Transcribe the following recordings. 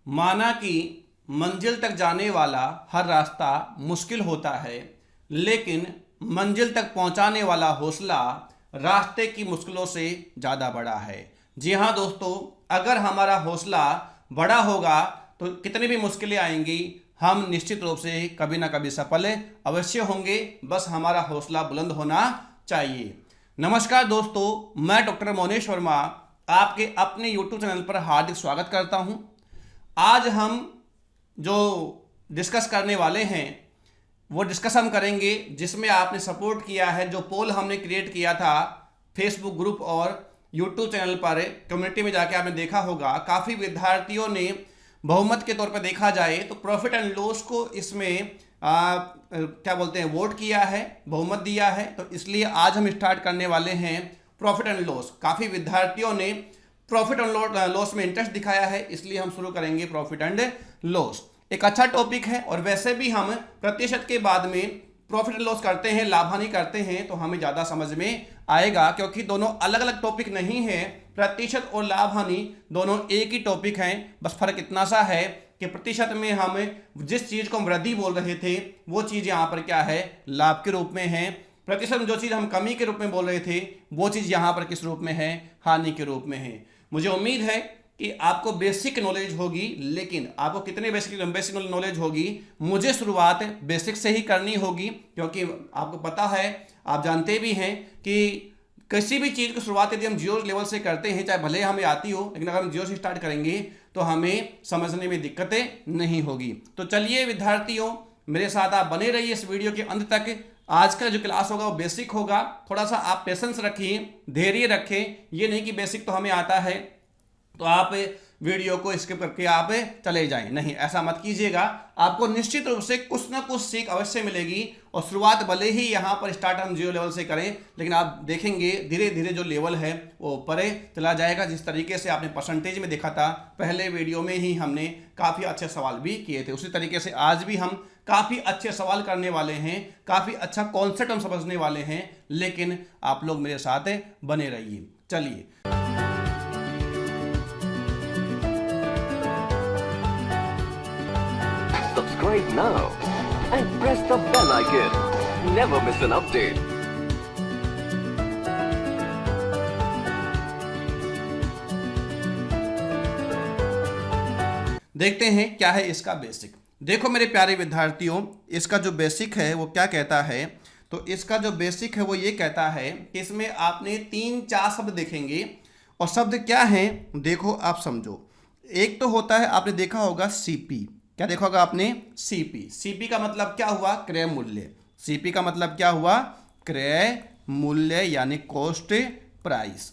माना कि मंजिल तक जाने वाला हर रास्ता मुश्किल होता है, लेकिन मंजिल तक पहुंचाने वाला हौसला रास्ते की मुश्किलों से ज़्यादा बड़ा है। जी हाँ दोस्तों, अगर हमारा हौसला बड़ा होगा तो कितनी भी मुश्किलें आएंगी, हम निश्चित रूप से कभी ना कभी सफल अवश्य होंगे। बस हमारा हौसला बुलंद होना चाहिए। नमस्कार दोस्तों, मैं डॉक्टर मोनेश वर्मा आपके अपने YouTube चैनल पर हार्दिक स्वागत करता हूं। आज हम जो डिस्कस करने वाले हैं वो डिस्कस हम करेंगे जिसमें आपने सपोर्ट किया है, जो पोल हमने क्रिएट किया था फेसबुक ग्रुप और यूट्यूब चैनल पर। कम्युनिटी में जाके आपने देखा होगा, काफ़ी विद्यार्थियों ने बहुमत के तौर पर देखा जाए तो प्रॉफिट एंड लॉस को इसमें क्या बोलते हैं, वोट किया है, बहुमत दिया है। तो इसलिए आज हम स्टार्ट करने वाले हैं प्रॉफिट एंड लॉस। काफ़ी विद्यार्थियों ने प्रॉफिट एंड लॉस में इंटरेस्ट दिखाया है, इसलिए हम शुरू करेंगे प्रॉफिट एंड लॉस। एक अच्छा टॉपिक है और वैसे भी हम प्रतिशत के बाद में प्रॉफिट एंड लॉस करते हैं, लाभ हानि करते हैं, तो हमें ज़्यादा समझ में आएगा, क्योंकि दोनों अलग अलग टॉपिक नहीं है। प्रतिशत और लाभ हानि दोनों एक ही टॉपिक हैं, बस फर्क इतना सा है कि प्रतिशत में हम जिस चीज़ को हम वृद्धि बोल रहे थे वो चीज़ यहाँ पर क्या है, लाभ के रूप में है। प्रतिशत में जो चीज़ हम कमी के रूप में बोल रहे थे वो चीज़ यहाँ पर किस रूप में है, हानि के रूप में है। मुझे उम्मीद है कि आपको बेसिक नॉलेज होगी, लेकिन आपको कितने बेसिक नॉलेज होगी, मुझे शुरुआत बेसिक से ही करनी होगी, क्योंकि आपको पता है, आप जानते भी हैं कि किसी भी चीज़ की शुरुआत यदि हम जीरो लेवल से करते हैं, चाहे भले हमें आती हो, लेकिन अगर हम जीरो से स्टार्ट करेंगे तो हमें समझने में दिक्कतें नहीं होगी। तो चलिए विद्यार्थियों, मेरे साथ आप बने रहिए इस वीडियो के अंत तक। आज का जो क्लास होगा वो बेसिक होगा, थोड़ा सा आप पेशेंस रखिए, धैर्य रखें। ये नहीं कि बेसिक तो हमें आता है तो आप वीडियो को स्किप करके आप चले जाएं, नहीं, ऐसा मत कीजिएगा। आपको निश्चित रूप से कुछ ना कुछ सीख अवश्य मिलेगी। और शुरुआत भले ही यहाँ पर स्टार्ट हम जीरो लेवल से करें, लेकिन आप देखेंगे धीरे धीरे जो लेवल है वो ऊपर चला जाएगा। जिस तरीके से आपने परसेंटेज में देखा था, पहले वीडियो में ही हमने काफ़ी अच्छे सवाल भी किए थे, उसी तरीके से आज भी हम काफ़ी अच्छे सवाल करने वाले हैं, काफ़ी अच्छा कॉन्सेप्ट हम समझने वाले हैं। लेकिन आप लोग मेरे साथ बने रहिए। चलिए, Subscribe now and press the bell icon. Never miss an update. देखते हैं क्या है इसका बेसिक। देखो मेरे प्यारे विद्यार्थियों, इसका जो बेसिक है वो क्या कहता है, तो इसका जो बेसिक है वो ये कहता है कि इसमें आपने 3-4 शब्द देखेंगे। और शब्द क्या हैं, देखो आप समझो। एक तो होता है, आपने देखा होगा सीपी। क्या देखा होगा आपने, सीपी। सीपी का मतलब क्या हुआ, क्रय मूल्य। सीपी का मतलब क्या हुआ, क्रय मूल्य, यानी कॉस्ट प्राइस।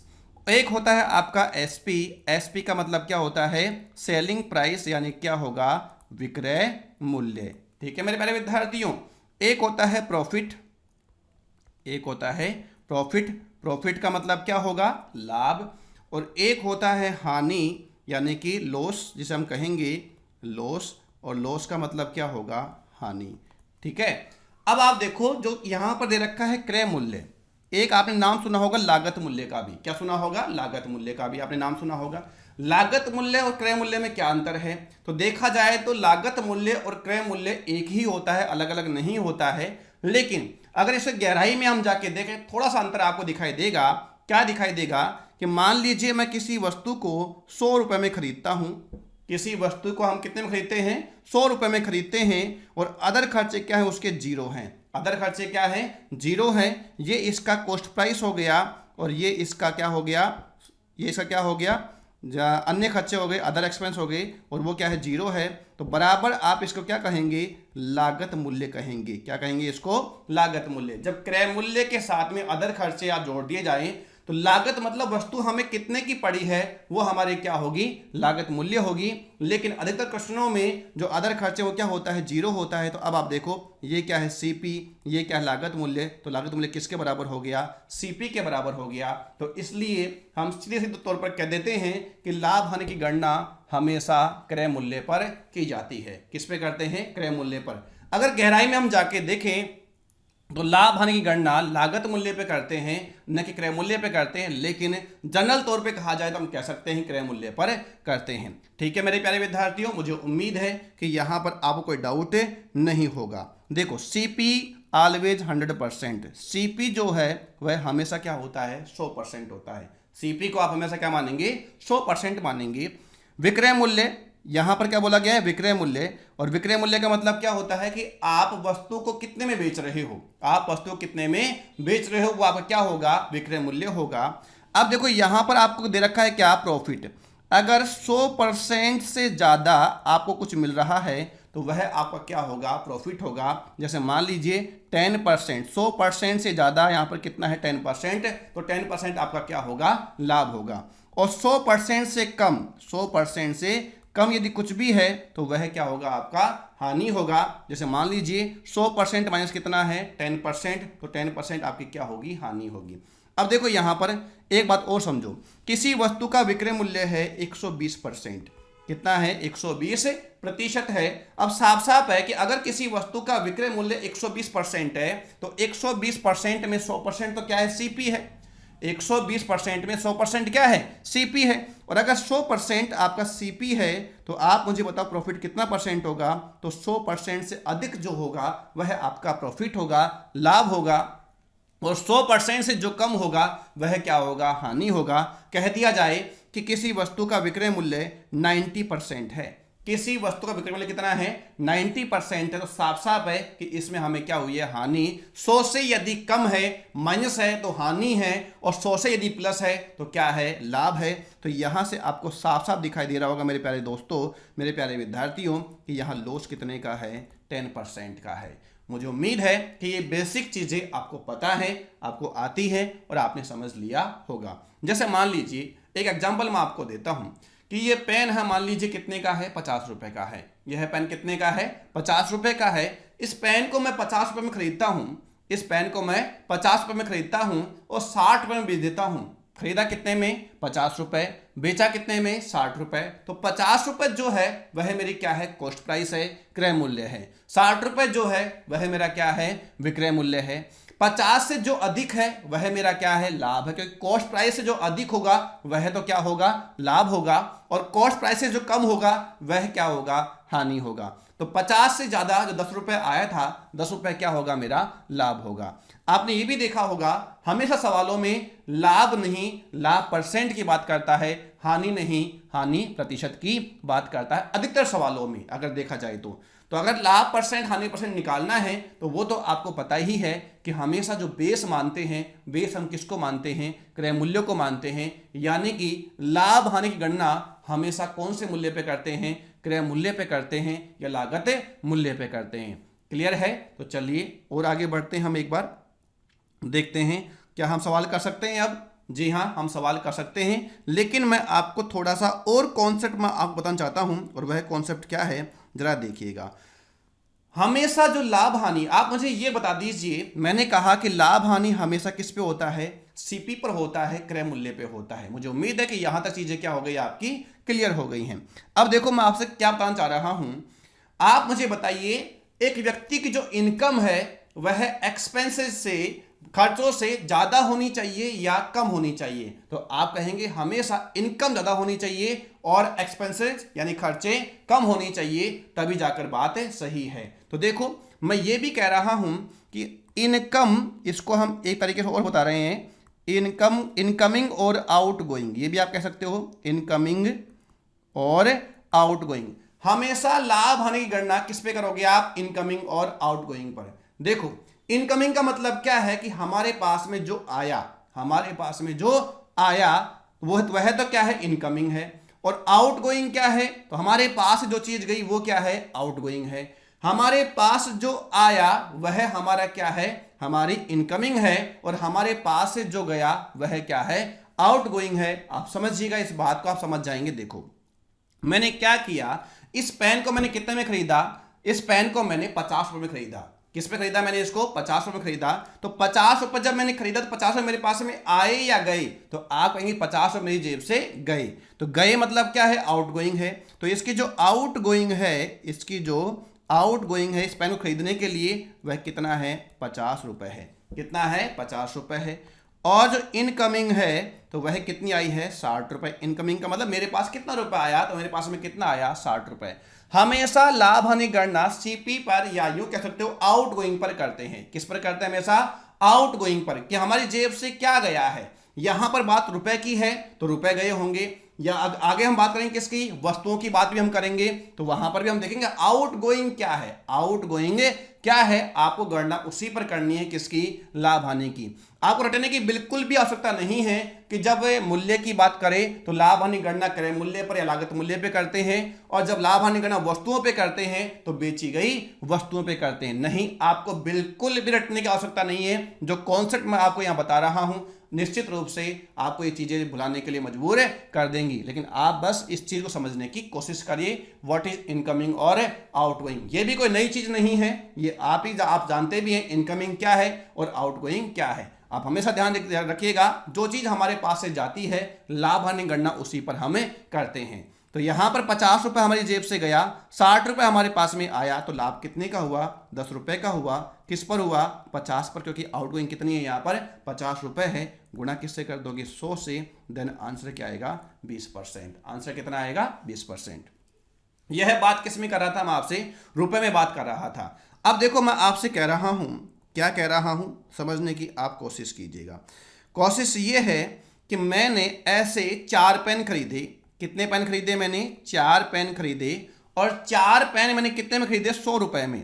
एक होता है आपका एसपी। एसपी का मतलब क्या होता है, सेलिंग प्राइस, यानी क्या होगा, विक्रय मूल्य। ठीक है मेरे प्यारे विद्यार्थियों। एक होता है प्रॉफिट। एक होता है प्रॉफिट। प्रॉफिट का मतलब क्या होगा, लाभ। और एक होता है हानि, यानी कि लॉस, जिसे हम कहेंगे लॉस। और लॉस का मतलब क्या होगा, हानि। ठीक है। अब आप देखो, जो यहां पर दे रखा है क्रय मूल्य, एक आपने नाम सुना होगा लागत मूल्य का भी। क्या सुना होगा, लागत मूल्य का भी आपने नाम सुना होगा। लागत मूल्य और क्रय मूल्य में क्या अंतर है, तो देखा जाए तो लागत मूल्य और क्रय मूल्य एक ही होता है, अलग अलग नहीं होता है। लेकिन अगर इसे गहराई में हम जाके देखें, थोड़ा सा अंतर आपको दिखाई देगा। क्या दिखाई देगा कि मान लीजिए मैं किसी वस्तु को 100 रुपये में खरीदता हूं। किसी वस्तु को हम कितने में खरीदते हैं, 100 रुपये में खरीदते हैं। और अदर खर्चे क्या है, उसके जीरो हैं। अदर खर्चे क्या है, जीरो है। ये इसका कॉस्ट प्राइस हो गया, और ये इसका क्या हो गया, ये इसका क्या हो गया, अन्य खर्चे हो गए, अदर एक्सपेंस हो गए, और वो क्या है, जीरो है। तो बराबर आप इसको क्या कहेंगे, लागत मूल्य कहेंगे। क्या कहेंगे इसको, लागत मूल्य। जब क्रय मूल्य के साथ में अदर खर्चे आप जोड़ दिए जाएं तो लागत मतलब वस्तु हमें कितने की पड़ी है वो हमारी क्या होगी, लागत मूल्य होगी। लेकिन अधिकतर क्वेश्चनों में जो अदर खर्चे वो क्या होता है, जीरो होता है। तो अब आप देखो, ये क्या है, सीपी, ये क्या है, लागत मूल्य। तो लागत मूल्य किसके बराबर हो गया, सीपी के बराबर हो गया। तो इसलिए हम सीधे सीधे तौर पर कह देते हैं कि लाभ हानि की गणना हमेशा क्रय मूल्य पर की जाती है। किस पे करते हैं, क्रय मूल्य पर। अगर गहराई में हम जाके देखें तो लाभ हानि की गणना लागत मूल्य पे करते हैं, न कि क्रय मूल्य पे करते हैं, लेकिन जनरल तौर पे कहा जाए तो हम कह सकते हैं क्रय मूल्य पर करते हैं। ठीक है मेरे प्यारे विद्यार्थियों, मुझे उम्मीद है कि यहाँ पर आपको कोई डाउट नहीं होगा। देखो सीपी ऑलवेज 100%, सीपी जो है वह हमेशा क्या होता है 100% होता है। सीपी को आप हमेशा क्या मानेंगे 100% मानेंगे। विक्रय मूल्य, यहां पर क्या बोला गया है विक्रय मूल्य, और विक्रय मूल्य का मतलब क्या होता है कि आप वस्तु को कितने में बेच रहे हो, आप वस्तु को कितने में बेच रहे हो वो आपका क्या होगा विक्रय मूल्य होगा। अब देखो यहां पर आपको दे रखा है क्या प्रॉफिट, अगर 100% से ज्यादा आपको कुछ मिल रहा है तो वह आपका क्या होगा प्रॉफिट होगा। जैसे मान लीजिए 10%, 100% से ज्यादा यहां पर कितना है 10%, तो 10% आपका क्या होगा लाभ होगा। और 100% से कम, 100% से कम यदि कुछ भी है तो वह क्या होगा आपका हानि होगा। जैसे मान लीजिए 100% माइनस कितना है 10%, तो 10% आपकी क्या होगी हानि होगी। अब देखो यहां पर एक बात और समझो, किसी वस्तु का विक्रय मूल्य है 120%, कितना है 120% है। अब साफ साफ है कि अगर किसी वस्तु का विक्रय मूल्य 120% है तो 120% में 100% तो क्या है सीपी है, 120% में 100% क्या है सीपी है। और अगर 100% आपका सीपी है तो आप मुझे बताओ प्रॉफिट कितना परसेंट होगा, तो 100% से अधिक जो होगा वह आपका प्रॉफिट होगा, लाभ होगा। और 100% से जो कम होगा वह क्या होगा हानि होगा। कह दिया जाए कि किसी वस्तु का विक्रय मूल्य 90% है, किसी वस्तु का विक्रय मूल्य कितना है 90% है, तो साफ साफ है कि इसमें हमें क्या हुई है हानि। 100 से यदि कम है माइनस है तो हानि है, और 100 से यदि प्लस है तो क्या है लाभ है। तो यहां से आपको साफ साफ दिखाई दे रहा होगा मेरे प्यारे दोस्तों, मेरे प्यारे विद्यार्थियों, कि यहां लॉस कितने का है 10% का है। मुझे उम्मीद है कि ये बेसिक चीजें आपको पता है, आपको आती है और आपने समझ लिया होगा। जैसे मान लीजिए एक एग्जांपल मैं आपको देता हूं कि ये पेन है, मान लीजिए कितने का है 50 रुपए का है। यह पेन कितने का है 50 रुपए का है। इस पेन को मैं 50 रुपए में खरीदता हूं, इस पेन को मैं 50 रुपए में खरीदता हूं और 60 रुपए में बेच देता हूं। खरीदा कितने में 50 रुपए, बेचा कितने में 60 रुपए। तो 50 रुपए जो है वह मेरी क्या है कॉस्ट प्राइस है, क्रय मूल्य है। 60 रुपए जो है वह मेरा क्या है विक्रय मूल्य है। 50 से जो अधिक है वह मेरा क्या है लाभ है, क्योंकि कॉस्ट प्राइस से जो अधिक होगा वह तो क्या होगा लाभ होगा, और कॉस्ट प्राइस से जो कम होगा वह क्या होगा हानि होगा। तो 50 से ज्यादा जो 10 रुपए आया था 10 रुपए क्या होगा मेरा लाभ होगा। आपने ये भी देखा होगा हमेशा सवालों में लाभ नहीं लाभ परसेंट की बात करता है, हानि नहीं हानि प्रतिशत की बात करता है अधिकतर सवालों में अगर देखा जाए तो अगर लाभ परसेंट हानि परसेंट निकालना है तो वो तो आपको पता ही है कि हमेशा जो बेस मानते हैं, बेस हम किसको मानते हैं क्रय मूल्य को मानते हैं। यानी कि लाभ हानि की गणना हमेशा कौन से मूल्य पे करते हैं, क्रय मूल्य पे करते हैं या लागत मूल्य पे करते हैं। क्लियर है? तो चलिए और आगे बढ़ते हैं, हम एक बार देखते हैं क्या हम सवाल कर सकते हैं अब। जी हाँ, हम सवाल कर सकते हैं, लेकिन मैं आपको थोड़ा सा और कॉन्सेप्ट मैं आपको बताना चाहता हूं, और वह कॉन्सेप्ट क्या है जरा देखिएगा। हमेशा जो लाभ हानि, आप मुझे ये बता दीजिए, मैंने कहा कि लाभ हानि हमेशा किस पे होता है सीपी पर होता है, क्रय मूल्य पे होता है। मुझे उम्मीद है कि यहां तक चीजें क्या हो गई आपकी क्लियर हो गई हैं। अब देखो मैं आपसे क्या बताना चाह रहा हूं, आप मुझे बताइए एक व्यक्ति की जो इनकम है वह एक्सपेंसेस से खर्चों से ज्यादा होनी चाहिए या कम होनी चाहिए। तो आप कहेंगे हमेशा इनकम ज्यादा होनी चाहिए और एक्सपेंसेस यानी खर्चे कम होनी चाहिए, तभी जाकर बात सही है। तो देखो मैं ये भी कह रहा हूं कि इनकम, इसको हम एक तरीके से और बता रहे हैं, इनकम इनकमिंग और आउटगोइंग, ये भी आप कह सकते हो इनकमिंग और आउटगोइंग। हमेशा लाभ हानि की गणना किस पे करोगे आप, इनकमिंग और आउटगोइंग पर। देखो इनकमिंग का मतलब क्या है कि हमारे पास में जो आया, हमारे पास में जो आया वह तो क्या है इनकमिंग है, और आउटगोइंग क्या है, तो हमारे पास जो चीज गई वो क्या है आउटगोइंग है। हमारे पास जो आया वह हमारा क्या है हमारी इनकमिंग है, और हमारे पास से जो गया वह क्या है आउटगोइंग है। आप समझिएगा इस बात को, आप समझ जाएंगे। देखो मैंने क्या किया, इस पेन को मैंने कितने में खरीदा, इस पेन को मैंने 50 रुपए में खरीदा। किस पे खरीदा मैंने इसको 50 रुपए में खरीदा। तो 50 रुपए जब मैंने खरीदा तो 50 रुपए मेरे पास में आए या गए, तो आप कहेंगे 50 रुपए मेरी जेब से गए। तो गए मतलब क्या है आउटगोइंग है। तो इसकी जो आउटगोइंग है, इसकी जो आउट गोइंग है इस पेन को खरीदने के लिए वह कितना है, 50 रुपये है। कितना है, 50 रुपये है। और जो इनकमिंग है तो वह कितनी आई है, 60 रुपये। इनकमिंग का मतलब मेरे पास कितना रुपया आया, तो मेरे पास में कितना आया, 60 रुपये। हमेशा लाभ हानि गणना सीपी पर या यूं कह सकते हो आउट गोइंग पर करते हैं। किस पर करते हैं, हमेशा आउट गोइंग पर, कि हमारी जेब से क्या गया है। यहां पर बात रुपए की है तो रुपए गए होंगे, या आगे हम बात करेंगे किसकी, वस्तुओं की बात भी हम करेंगे, तो वहां पर भी हम देखेंगे आउट गोइंग क्या है। आउट गोइंग क्या है, आपको गणना उसी पर करनी है, किसकी, लाभ हानि की। आपको रटने की बिल्कुल भी आवश्यकता नहीं है कि जब मूल्य की बात करें तो लाभ हानि गणना करें मूल्य पर या लागत मूल्य पे करते हैं, और जब लाभ हानि गणना वस्तुओं पे करते हैं तो बेची गई वस्तुओं पे करते हैं। नहीं, आपको बिल्कुल भी रटने की आवश्यकता नहीं है। जो कॉन्सेप्ट मैं आपको यहां बता रहा हूं निश्चित रूप से आपको ये चीजें भुलाने के लिए मजबूर कर देंगी, लेकिन आप बस इस चीज को समझने की कोशिश करिए, व्हाट इज इनकमिंग और आउटगोइंग। ये भी कोई नई चीज नहीं है, ये आप जानते भी हैं इनकमिंग क्या है और आउटगोइंग क्या है। आप हमेशा ध्यान रखिएगा, जो चीज हमारे पास से जाती है लाभ हानि गणना उसी पर हमें करते हैं। तो यहां पर 50 रुपए हमारी जेब से गया, 60 रुपए हमारे पास में आया, तो लाभ कितने का हुआ, 10 रुपए का हुआ। किस पर हुआ, 50 पर, क्योंकि आउटगोइंग कितनी है यहां पर, 50 रुपए है। गुणा किससे कर दोगे, 100 से, देन आंसर क्या आएगा, 20%। आंसर कितना आएगा, 20%। यह बात किस में कर रहा था, मैं आपसे रुपए में बात कर रहा था। अब देखो मैं आपसे कह रहा हूं, क्या कह रहा हूं, समझने की आप कोशिश कीजिएगा। कोशिश ये है कि मैंने ऐसे 4 पेन खरीदे। कितने पेन खरीदे मैंने, 4 पेन खरीदे, और 4 पेन मैंने कितने में खरीदे, 100 रुपए में।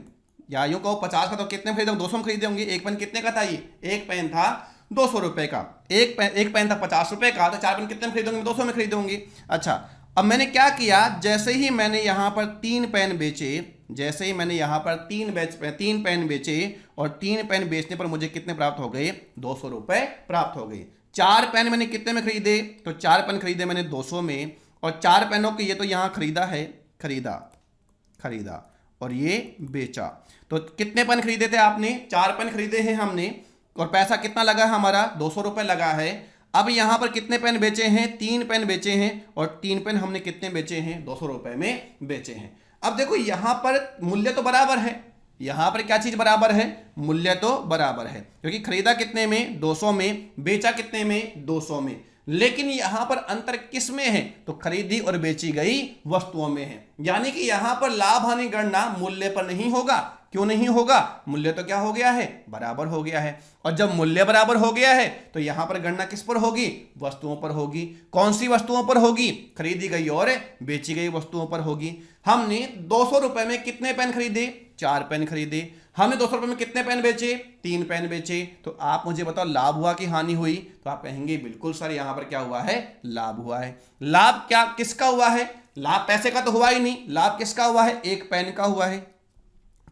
या यूं कहो 50 का तो कितने में खरीदे, 200 में खरीदे होंगे। एक पेन कितने का था, ये एक पेन था 200 रुपए का। एक पेन था 50 रुपए का, तो 4 पेन कितने में खरीदोगे, 200 में खरीदोगे। अच्छा, अब मैंने क्या किया, जैसे ही मैंने यहां पर 3 पेन बेचे, जैसे ही मैंने यहां पर 3 पेन बेचे, और 3 पेन बेचने पर मुझे कितने प्राप्त हो गए, 200 रुपए प्राप्त हो गए। 4 पेन मैंने कितने में खरीदे, तो 4 पेन खरीदे मैंने 200 में, और 4 पेनों के ये तो यहां खरीदा है, खरीदा और ये बेचा। तो कितने पेन खरीदे थे आपने, 4 पेन खरीदे हैं हमने, और पैसा कितना लगा है हमारा, 200 रुपए लगा है। अब यहां पर कितने पेन बेचे हैं, 3 पेन बेचे हैं, और 3 पेन हमने कितने बेचे हैं, 200 रुपए में बेचे हैं। अब देखो यहां पर मूल्य तो बराबर है, यहां पर क्या चीज बराबर है, मूल्य तो बराबर है, क्योंकि खरीदा कितने में, 200 में, बेचा कितने में, 200 में। लेकिन यहां पर अंतर किस में है, तो खरीदी और बेची गई वस्तुओं में है। यानी कि यहां पर लाभ हानि गणना मूल्य पर नहीं होगा। क्यों नहीं होगा, मूल्य तो क्या हो गया है, बराबर हो गया है। और जब मूल्य बराबर हो गया है तो यहां पर गणना किस पर होगी, वस्तुओं पर होगी। कौन सी वस्तुओं पर होगी, खरीदी गई और बेची गई वस्तुओं पर होगी। हमने 200 रुपए में कितने पेन खरीदे, 4 पेन खरीदे। हमने 200 रुपए में कितने पेन बेचे, 3 पेन बेचे। तो आप मुझे बताओ लाभ हुआ कि हानि हुई, तो आप कहेंगे बिल्कुल सर यहां पर क्या हुआ है, लाभ हुआ है। लाभ क्या किसका हुआ है, लाभ पैसे का तो हुआ ही नहीं, लाभ किसका हुआ है, एक पेन का हुआ है।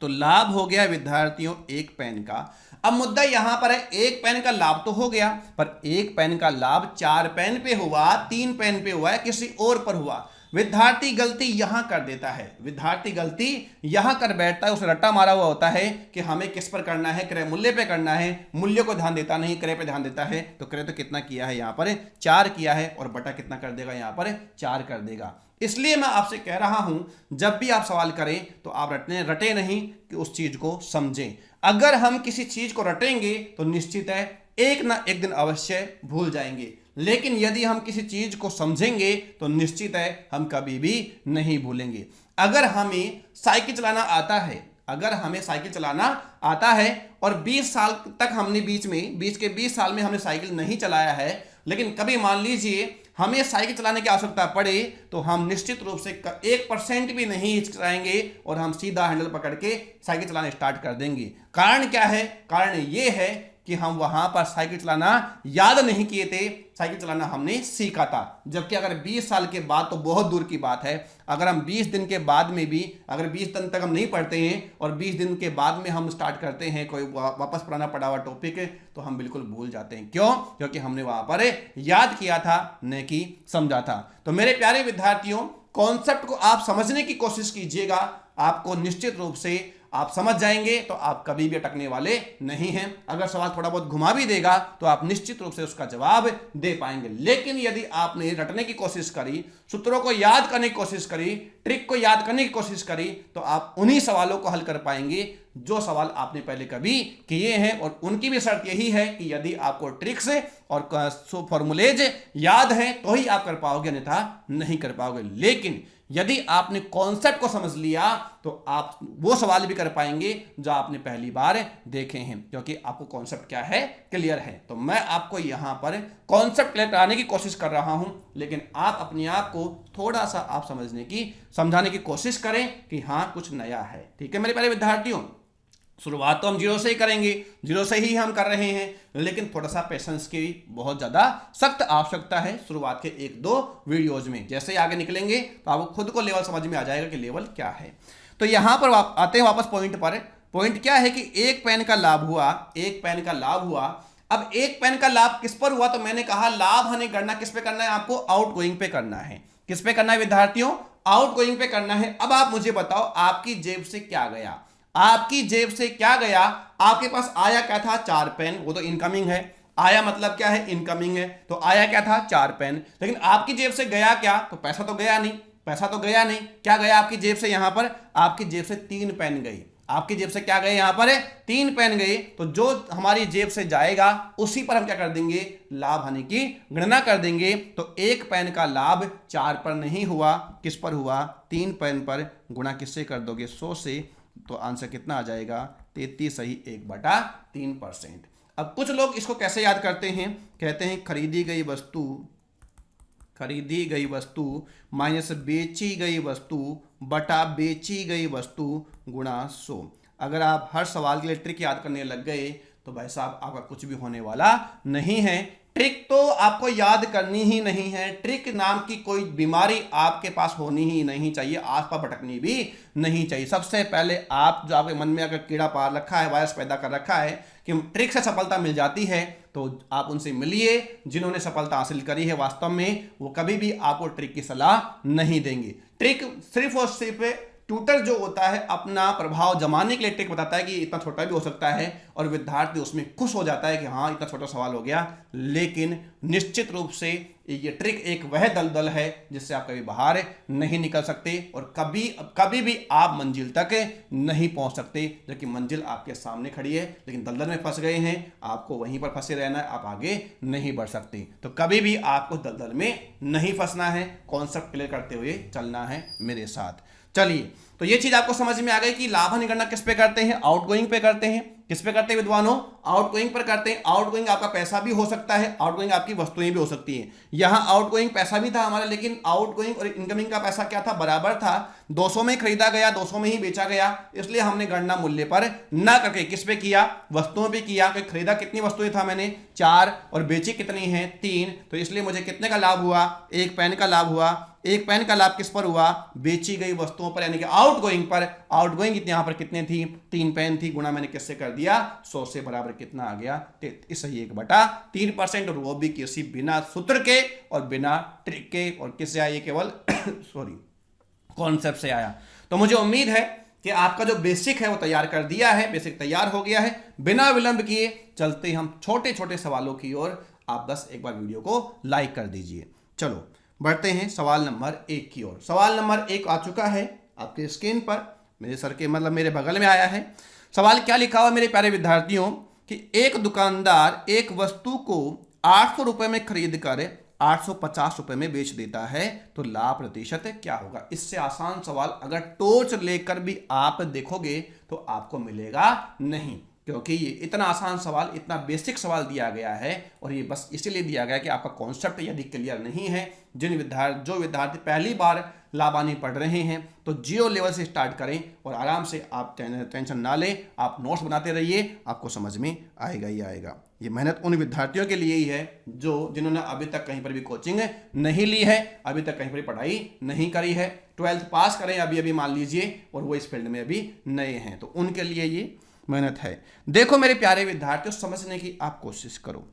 तो लाभ हो गया विद्यार्थियों एक पेन का। अब मुद्दा यहां पर है, एक पेन का लाभ तो हो गया, पर एक पेन का लाभ 4 पेन पे हुआ, 3 पेन पे हुआ है, किसी और पर हुआ। विद्यार्थी गलती यहां कर देता है, विद्यार्थी गलती यहां कर बैठता है, उसे रट्टा मारा हुआ होता है कि हमें किस पर करना है, क्रय मूल्य पे करना है। मूल्य को ध्यान देता नहीं, क्रय पे ध्यान देता है। तो क्रय तो कितना किया है यहां पर, 4 किया है, और बटा कितना कर देगा यहां पर, 4 कर देगा। इसलिए मैं आपसे कह रहा हूं, जब भी आप सवाल करें तो आप रटे नहीं, कि उस चीज को समझें। अगर हम किसी चीज को रटेंगे तो निश्चित है एक ना एक दिन अवश्य भूल जाएंगे, लेकिन यदि हम किसी चीज को समझेंगे तो निश्चित है हम कभी भी नहीं भूलेंगे। अगर हमें साइकिल चलाना आता है, अगर हमें साइकिल चलाना आता है और 20 साल तक हमने बीच के 20 साल में हमने साइकिल नहीं चलाया है, लेकिन कभी मान लीजिए हमें साइकिल चलाने की आवश्यकता पड़े, तो हम निश्चित रूप से 1% भी नहीं हिचकिचाएंगे और हम सीधा हैंडल पकड़ के साइकिल चलाना स्टार्ट कर देंगे। कारण क्या है, कारण ये है कि हम वहां पर साइकिल चलाना याद नहीं किए थे, साइकिल चलाना हमने सीखा था। जबकि अगर 20 साल के बाद तो बहुत दूर की बात है, अगर हम 20 दिन के बाद में भी, अगर 20 दिन तक हम नहीं पढ़ते हैं और 20 दिन के बाद में हम स्टार्ट करते हैं कोई वापस पढ़ाना पड़ा हुआ टॉपिक, तो हम बिल्कुल भूल जाते हैं। क्यों, क्योंकि हमने वहां पर याद किया था, न कि समझा था। तो मेरे प्यारे विद्यार्थियों, कॉन्सेप्ट को आप समझने की कोशिश कीजिएगा, आपको निश्चित रूप से आप समझ जाएंगे तो आप कभी भी अटकने वाले नहीं हैं। अगर सवाल थोड़ा बहुत घुमा भी देगा तो आप निश्चित रूप से उसका जवाब दे पाएंगे। लेकिन यदि आपने रटने की कोशिश करी, सूत्रों को याद करने की कोशिश करी, ट्रिक को याद करने की कोशिश करी, तो आप उन्हीं सवालों को हल कर पाएंगे जो सवाल आपने पहले कभी किए हैं। और उनकी भी शर्त यही है कि यदि आपको ट्रिक्स और फॉर्मूलेज याद है तो ही आप कर पाओगे, अन्यथा नहीं कर पाओगे। लेकिन यदि आपने कॉन्सेप्ट को समझ लिया तो आप वो सवाल भी कर पाएंगे जो आपने पहली बार देखे हैं, क्योंकि आपको कॉन्सेप्ट क्या है, क्लियर है। तो मैं आपको यहां पर कॉन्सेप्ट क्लियर कराने की कोशिश कर रहा हूं, लेकिन आप अपने आप को थोड़ा सा आप समझाने की कोशिश करें कि हाँ कुछ नया है। ठीक है मेरे प्यारे विद्यार्थियों, शुरुआत तो हम जीरो से ही करेंगे, जीरो से ही हम कर रहे हैं, लेकिन थोड़ा सा पेशेंस की बहुत ज़्यादा सख्त आवश्यकता है शुरुआत के 1-2 वीडियोज में। जैसे ही आगे निकलेंगे तो आपको खुद को लेवल समझ में आ जाएगा कि लेवल क्या है। तो यहाँ पर आते हैं वापस पॉइंट पर। पॉइंट क्या है कि एक पेन का लाभ हुआ, एक पेन का लाभ हुआ। अब एक पेन का लाभ किस पर हुआ, तो मैंने कहा लाभ हानि गणना किस पे करना है, आपको आउट गोइंग पे करना है। किस पे करना है विद्यार्थियों, आउट गोइंग पे करना है। अब आप मुझे बताओ आपकी जेब से क्या गया, आपकी जेब से क्या गया, आपके पास आया क्या था, 4 पेन, वो तो इनकमिंग है। आया मतलब क्या है, इनकमिंग है, तो आया क्या था, 4 पेन। लेकिन आपकी जेब से गया क्या, तो पैसा तो गया नहीं, पैसा तो गया नहीं। क्या गया आपकी जेब से, यहां पर आपकी जेब से 3 पेन गई। आपकी जेब से क्या गए, यहां पर 3 पेन गए। तो जो हमारी जेब से जाएगा उसी पर हम क्या कर देंगे, लाभ हानि की गणना कर देंगे। तो एक पेन का लाभ 4 पर नहीं हुआ, किस पर हुआ, 3 पेन पर। गुणा किससे कर दोगे, 100 से, तो आंसर कितना आ जाएगा, 33 सही 1/3%। अब कुछ लोग इसको कैसे याद करते हैं, कहते हैं खरीदी गई वस्तु माइनस बेची गई वस्तु बटा बेची गई वस्तु गुणा 100। अगर आप हर सवाल के लिए ट्रिक याद करने लग गए तो भाई साहब आपका कुछ भी होने वाला नहीं है। ट्रिक तो आपको याद करनी ही नहीं है, ट्रिक नाम की कोई बीमारी आपके पास होनी ही नहीं चाहिए, आसपास भटकनी भी नहीं चाहिए। सबसे पहले आप जो आपके मन में अगर कीड़ा पार रखा है, वायरस पैदा कर रखा है कि ट्रिक से सफलता मिल जाती है, तो आप उनसे मिलिए जिन्होंने सफलता हासिल करी है। वास्तव में वो कभी भी आपको ट्रिक की सलाह नहीं देंगे। ट्रिक सिर्फ और सिर्फ ट्यूटर जो होता है अपना प्रभाव जमाने के लिए ट्रिक बताता है कि इतना छोटा भी हो सकता है, और विद्यार्थी उसमें खुश हो जाता है कि हाँ इतना छोटा सवाल हो गया। लेकिन निश्चित रूप से ये ट्रिक एक वह दलदल है जिससे आप कभी बाहर नहीं निकल सकते और कभी भी आप मंजिल तक नहीं पहुंच सकते, जबकि मंजिल आपके सामने खड़ी है, लेकिन दलदल में फंस गए हैं, आपको वहीं पर फंसे रहना है, आप आगे नहीं बढ़ सकते। तो कभी भी आपको दलदल में नहीं फंसना है, कॉन्सेप्ट क्लियर करते हुए चलना है मेरे साथ। चलिए, तो ये चीज आपको समझ में आ गई कि लाभ हानि गणना किस पे करते हैं, आउटगोइंग पे करते हैं। किस पे करते हैं विद्वानों, आउटगोइंग पर करते हैं। आउटगोइंग आपका पैसा भी हो सकता है, आउटगोइंग आपकी वस्तुएं भी हो सकती हैं। यहां आउटगोइंग पैसा भी था हमारा, लेकिन आउटगोइंग और इनकमिंग का पैसा क्या था, बराबर था। 200 में खरीदा गया, 200 में ही बेचा गया, इसलिए हमने गणना मूल्य पर ना करके किस पे किया, वस्तुओं पे किया। कि खरीदा कितनी वस्तुएं था मैंने, 4, और बेची कितनी है, 3, तो इसलिए मुझे कितने का लाभ हुआ, 1 पेन का लाभ हुआ। 1 पेन का लाभ किस पर हुआ, बेची गई वस्तुओं पर, यानी कि आउटगोइंग पर। आउटगोइंग यहां पर कितने थी, 3 पेन थी, गुणा मैंने किससे कर दिया, 100 से, बराबर कितना आ गया, 1/3%, और वो भी किसी बिना सूत्र के और बिना ट्रिक के, और किससे आया, केवल सॉरी कॉन्सेप्ट से आया। तो मुझे उम्मीद है कि आपका जो बेसिक है वो तैयार कर दिया है, बेसिक तैयार हो गया है। बिना विलंब किए चलते हम छोटे छोटे सवालों की ओर। आप बस एक बार वीडियो को लाइक कर दीजिए। चलो बढ़ते हैं सवाल नंबर 1 की ओर। सवाल नंबर 1 आ चुका है आपके स्क्रीन पर, मेरे सर के मतलब मेरे बगल में आया है। सवाल क्या लिखा हुआ मेरे प्यारे विद्यार्थियों कि एक दुकानदार एक वस्तु को 800 रुपए में खरीद कर 850 रुपए में बेच देता है, तो लाभ प्रतिशत क्या होगा। इससे आसान सवाल अगर टॉर्च लेकर भी आप देखोगे तो आपको मिलेगा नहीं, क्योंकि ये इतना आसान सवाल, इतना बेसिक सवाल दिया गया है, और ये बस इसीलिए दिया गया कि आपका कॉन्सेप्ट यदि क्लियर नहीं है। जो विद्यार्थी पहली बार लाभ हानि पढ़ रहे हैं तो 0 लेवल से स्टार्ट करें और आराम से, आप टेंशन ना लें, आप नोट्स बनाते रहिए, आपको समझ में आएगा ही आएगा। ये मेहनत उन विद्यार्थियों के लिए ही है जिन्होंने अभी तक कहीं पर भी कोचिंग नहीं ली है, अभी तक कहीं पर भी पढ़ाई नहीं करी है, 12th पास करें अभी मान लीजिए, और वो इस फील्ड में अभी नए हैं, तो उनके लिए ये मेहनत है। देखो मेरे प्यारे विद्यार्थियों, समझने की आप कोशिश करो।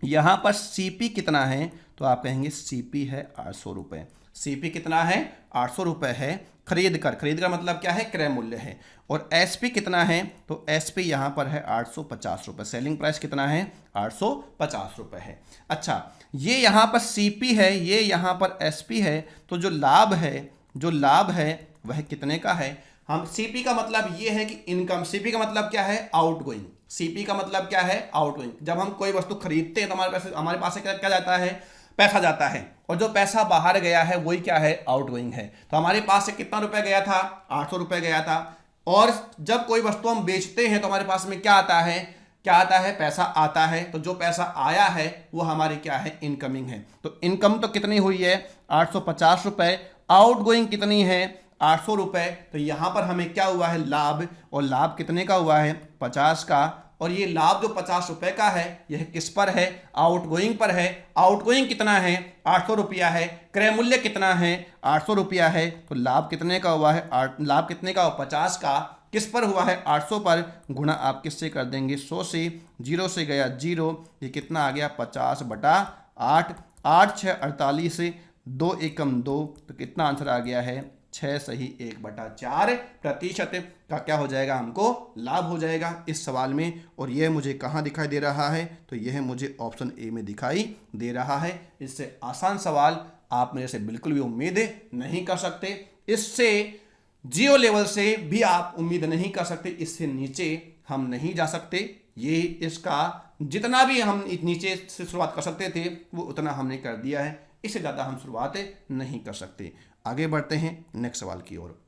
यहां पर सीपी कितना है, तो आप कहेंगे सीपी है 800 रुपए। सीपी कितना है 800 रुपये है खरीद कर मतलब क्या है क्रय मूल्य है। और एसपी कितना है, तो एसपी यहाँ पर है 850 रुपये, सेलिंग प्राइस कितना है 850 रुपये है। अच्छा, ये यहाँ पर सीपी है, ये यहाँ पर एसपी है, तो जो लाभ है वह कितने का है। हम सीपी का मतलब ये है कि इनकम, सीपी का मतलब क्या है आउटगोइंग, सीपी का मतलब क्या है आउटगोइंग। जब हम कोई वस्तु खरीदते हैं तो हमारे पास से क्या जाता है, पैसा जाता है, और जो पैसा बाहर गया है वही क्या है आउटगोइंग है। तो हमारे पास से कितना रुपए गया था 800 रुपए गया था, और जब कोई वस्तु हम बेचते हैं तो हमारे पास में क्या आता है पैसा आता है। तो जो पैसा आया है वो हमारी क्या है इनकमिंग है। तो इनकम तो कितनी हुई है 850 रुपए, आउटगोइंग कितनी है 800 रुपए। तो यहां पर हमें क्या हुआ है लाभ, और लाभ कितने का हुआ है 50 का। और ये लाभ जो 50 रुपए का है यह किस पर है, आउटगोइंग पर है। आउटगोइंग कितना है 800 रुपया है, क्रय मूल्य कितना है 800 रुपया है, तो लाभ कितने का हुआ है, लाभ कितने का 50 का, किस पर हुआ है 800 पर, गुणा आप किससे कर देंगे 100 से, 0 से गया 0, ये कितना आ गया 50/8, 8 6 48 से 2 एकम 2, तो कितना आंसर आ गया है 6 सही 1/4% का क्या हो जाएगा हमको लाभ हो जाएगा इस सवाल में। और यह मुझे कहाँ दिखाई दे रहा है, तो यह मुझे ऑप्शन ए में दिखाई दे रहा है। इससे आसान सवाल आप मेरे से बिल्कुल भी उम्मीद नहीं कर सकते, इससे जीरो लेवल से भी आप उम्मीद नहीं कर सकते, इससे नीचे हम नहीं जा सकते। ये इसका जितना भी हम नीचे से शुरुआत कर सकते थे वो उतना हमने कर दिया है, इससे ज़्यादा हम शुरुआत नहीं कर सकते। आगे बढ़ते हैं नेक्स्ट सवाल की ओर।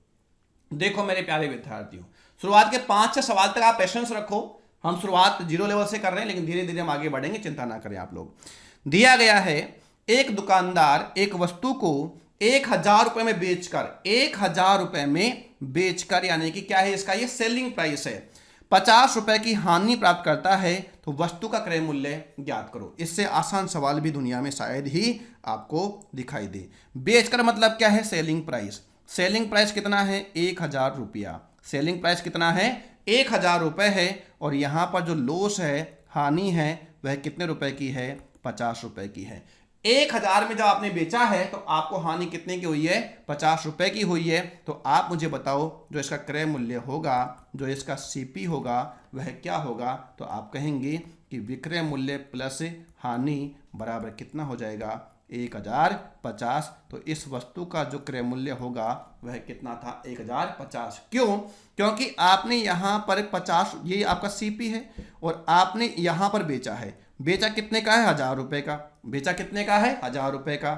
देखो मेरे प्यारे विद्यार्थियों, शुरुआत के 5-6 सवाल तक आप पेशेंस रखो। हम शुरुआत जीरो लेवल से कर रहे हैं, लेकिन धीरे धीरे हम आगे बढ़ेंगे, चिंता ना करें आप लोग। दिया गया है एक दुकानदार एक वस्तु को 1000 रुपए में बेचकर, 1000 रुपए में बेचकर, यानी कि क्या है इसका ये सेलिंग प्राइस है, 50 रुपए की हानि प्राप्त करता है, तो वस्तु का क्रय मूल्य ज्ञात करो। इससे आसान सवाल भी दुनिया में शायद ही आपको दिखाई दे। बेचकर मतलब क्या है सेलिंग प्राइस, सेलिंग प्राइस कितना है 1000 रुपया, सेलिंग प्राइस कितना है 1000 रुपए है। और यहाँ पर जो लॉस है, हानि है, वह कितने रुपए की है 50 रुपए की है। 1000 में जब आपने बेचा है तो आपको हानि कितने की हुई है 50 रुपए की हुई है। तो आप मुझे बताओ जो इसका क्रय मूल्य होगा, जो इसका सीपी होगा वह क्या होगा। तो आप कहेंगे कि विक्रय मूल्य प्लस हानि बराबर कितना हो जाएगा 1050। तो इस वस्तु का जो क्रय मूल्य होगा वह कितना था 1050। क्यों? क्योंकि आपने यहाँ पर 50, ये आपका सीपी है, और आपने यहाँ पर बेचा है, बेचा कितने का है 1000 रुपए का, बेचा कितने का है 1000 रुपए का,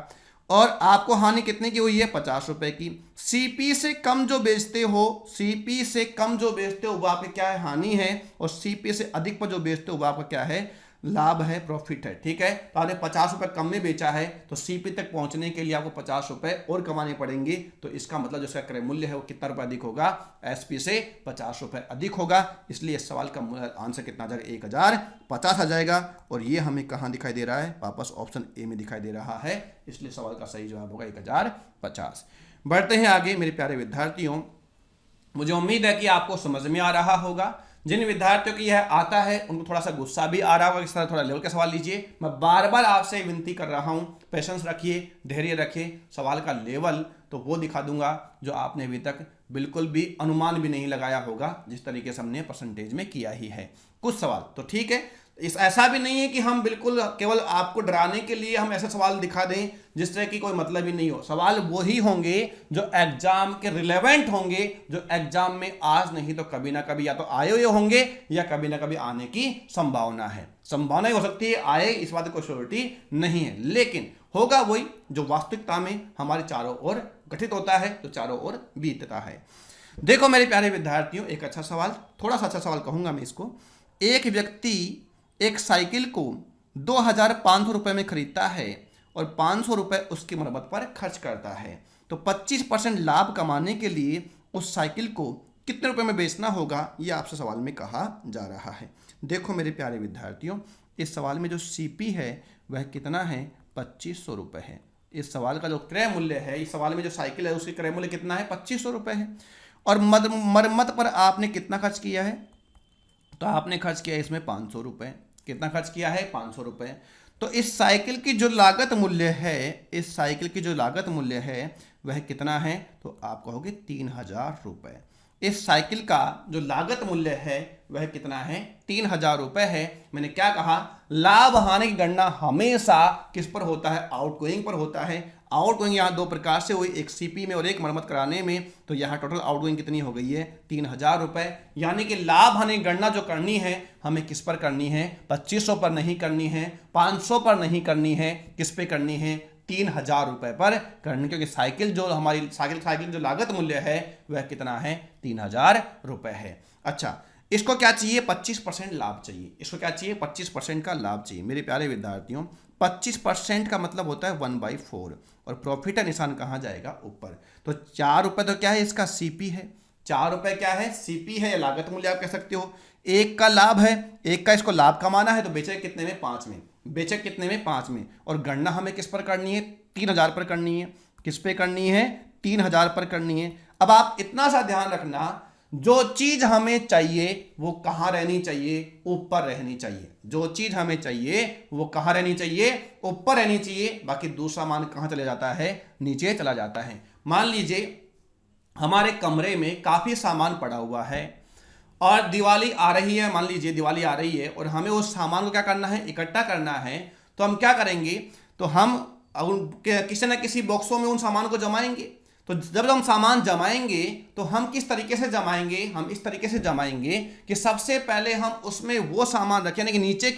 और आपको हानि कितने की हुई है 50 रुपए की। सीपी से कम जो बेचते हो, सीपी से कम जो बेचते हो वो आपके क्या है हानि है, और सीपी से अधिक पर जो बेचते हो वो आपका क्या है लाभ है, प्रॉफिट है। ठीक है, तो आपने 50 रुपए कम में बेचा है, तो सीपी तक पहुंचने के लिए आपको 50 रुपए और कमाने पड़ेंगे। तो इसका मतलब जो इसका क्रय मूल्य है वो कितना रुपए अधिक होगा, एसपी से 50 रुपए अधिक होगा। इसलिए इस सवाल का आंसर कितना आ जाएगा 1050 आ जाएगा। और ये हमें कहाँ दिखाई दे रहा है, वापस ऑप्शन ए में दिखाई दे रहा है। इसलिए सवाल का सही जवाब होगा 1050। बढ़ते हैं आगे मेरे प्यारे विद्यार्थियों, मुझे उम्मीद है कि आपको समझ में आ रहा होगा। जिन विद्यार्थियों की यह आता है उनको थोड़ा सा गुस्सा भी आ रहा होगा, इस तरह थोड़ा लेवल का सवाल लीजिए। मैं बार बार आपसे विनती कर रहा हूं, पेशेंस रखिए, धैर्य रखिए, सवाल का लेवल तो वो दिखा दूंगा जो आपने अभी तक बिल्कुल भी अनुमान भी नहीं लगाया होगा, जिस तरीके से हमने परसेंटेज में किया ही है कुछ सवाल। तो ठीक है, ऐसा भी नहीं है कि हम बिल्कुल केवल आपको डराने के लिए हम ऐसे सवाल दिखा दें जिससे कि कोई मतलब ही नहीं हो। सवाल वही होंगे जो एग्जाम के रिलेवेंट होंगे, जो एग्जाम में आज नहीं तो कभी ना कभी या तो आए हुए होंगे या कभी ना कभी आने की संभावना है। संभावना ही हो सकती है आए, इस बात की कोई श्योरिटी नहीं है, लेकिन होगा वही जो वास्तविकता में हमारे चारों ओर गठित होता है, जो चारों ओर बीतता है। देखो मेरे प्यारे विद्यार्थियों, एक अच्छा सवाल, थोड़ा सा अच्छा सवाल कहूंगा मैं इसको। एक व्यक्ति एक साइकिल को 2500 रुपये में खरीदता है और 500 रुपये उसकी मरम्मत पर खर्च करता है, तो 25% लाभ कमाने के लिए उस साइकिल को कितने रुपए में बेचना होगा, ये आपसे सवाल में कहा जा रहा है। देखो मेरे प्यारे विद्यार्थियों, इस सवाल में जो सीपी है वह कितना है 2500 रुपये है। इस सवाल का जो क्रय मूल्य है, इस सवाल में जो साइकिल है उसकी क्रय मूल्य कितना है 2500 रुपये है। और मरम्मत पर आपने कितना खर्च किया है, तो आपने खर्च किया इसमें 500 रुपये। कितना खर्च किया है 500 रुपये। तो इस साइकिल की जो लागत मूल्य है, इस साइकिल की जो लागत मूल्य है वह कितना है? तो आप कहोगे 3000 रुपये। इस साइकिल का जो लागत मूल्य है वह कितना है? 3000 रुपये है। मैंने क्या कहा? लाभ हानि की गणना हमेशा किस पर होता है? आउटगोइंग पर होता है। आउटगोइंग यहाँ दो प्रकार से हुई, एक सीपी में और एक मरम्मत कराने में। तो यहाँ टोटल आउटगोइंग कितनी हो गई है? 3000 रुपये। यानी कि लाभ हानि गणना जो करनी है हमें किस पर करनी है? 2500 पर नहीं करनी है, 500 पर नहीं करनी है, किस पे करनी है? 3000 रुपये पर करनी, क्योंकि साइकिल जो हमारी साइकिल जो लागत मूल्य है वह कितना है? 3000 रुपये है। अच्छा, इसको क्या चाहिए? 25% लाभ चाहिए। इसको क्या चाहिए? 25% का लाभ चाहिए। मेरे प्यारे विद्यार्थियों, 25% का मतलब होता है 1/4, और प्रॉफिट का निशान कहाँ जाएगा? ऊपर। तो 4 रुपये तो क्या है? इसका सीपी है। 4 रुपये क्या है? सीपी है, लागत मूल्य आप कह सकते हो। एक का लाभ है, एक का इसको लाभ कमाना है, तो बेचे कितने में? 5 में। बेचे कितने में? 5 में। और गणना हमें किस पर करनी है? 3000 पर करनी है। किस पे करनी है? 3000 पर करनी है। अब आप इतना सा ध्यान रखना, जो चीज हमें चाहिए वो कहाँ रहनी चाहिए? ऊपर रहनी चाहिए। जो चीज हमें चाहिए वो कहाँ रहनी चाहिए? ऊपर रहनी चाहिए। बाकी दूसरा मान कहाँ चले जाता है? नीचे चला जाता है। मान लीजिए हमारे कमरे में काफी सामान पड़ा हुआ है और दिवाली आ रही है, मान लीजिए दिवाली आ रही है और हमें उस सामान को क्या करना है? इकट्ठा करना है। तो हम क्या करेंगे? तो हम किसी न किसी बॉक्सों में उन सामान को जमाएंगे। तो जब हम सामान जमाएंगे तो हम किस तरीके से जमाएंगे? हम इस तरीके से जमाएंगे कि सबसे पहले हम उसमें वो सामान रखें, यानी कि नीचे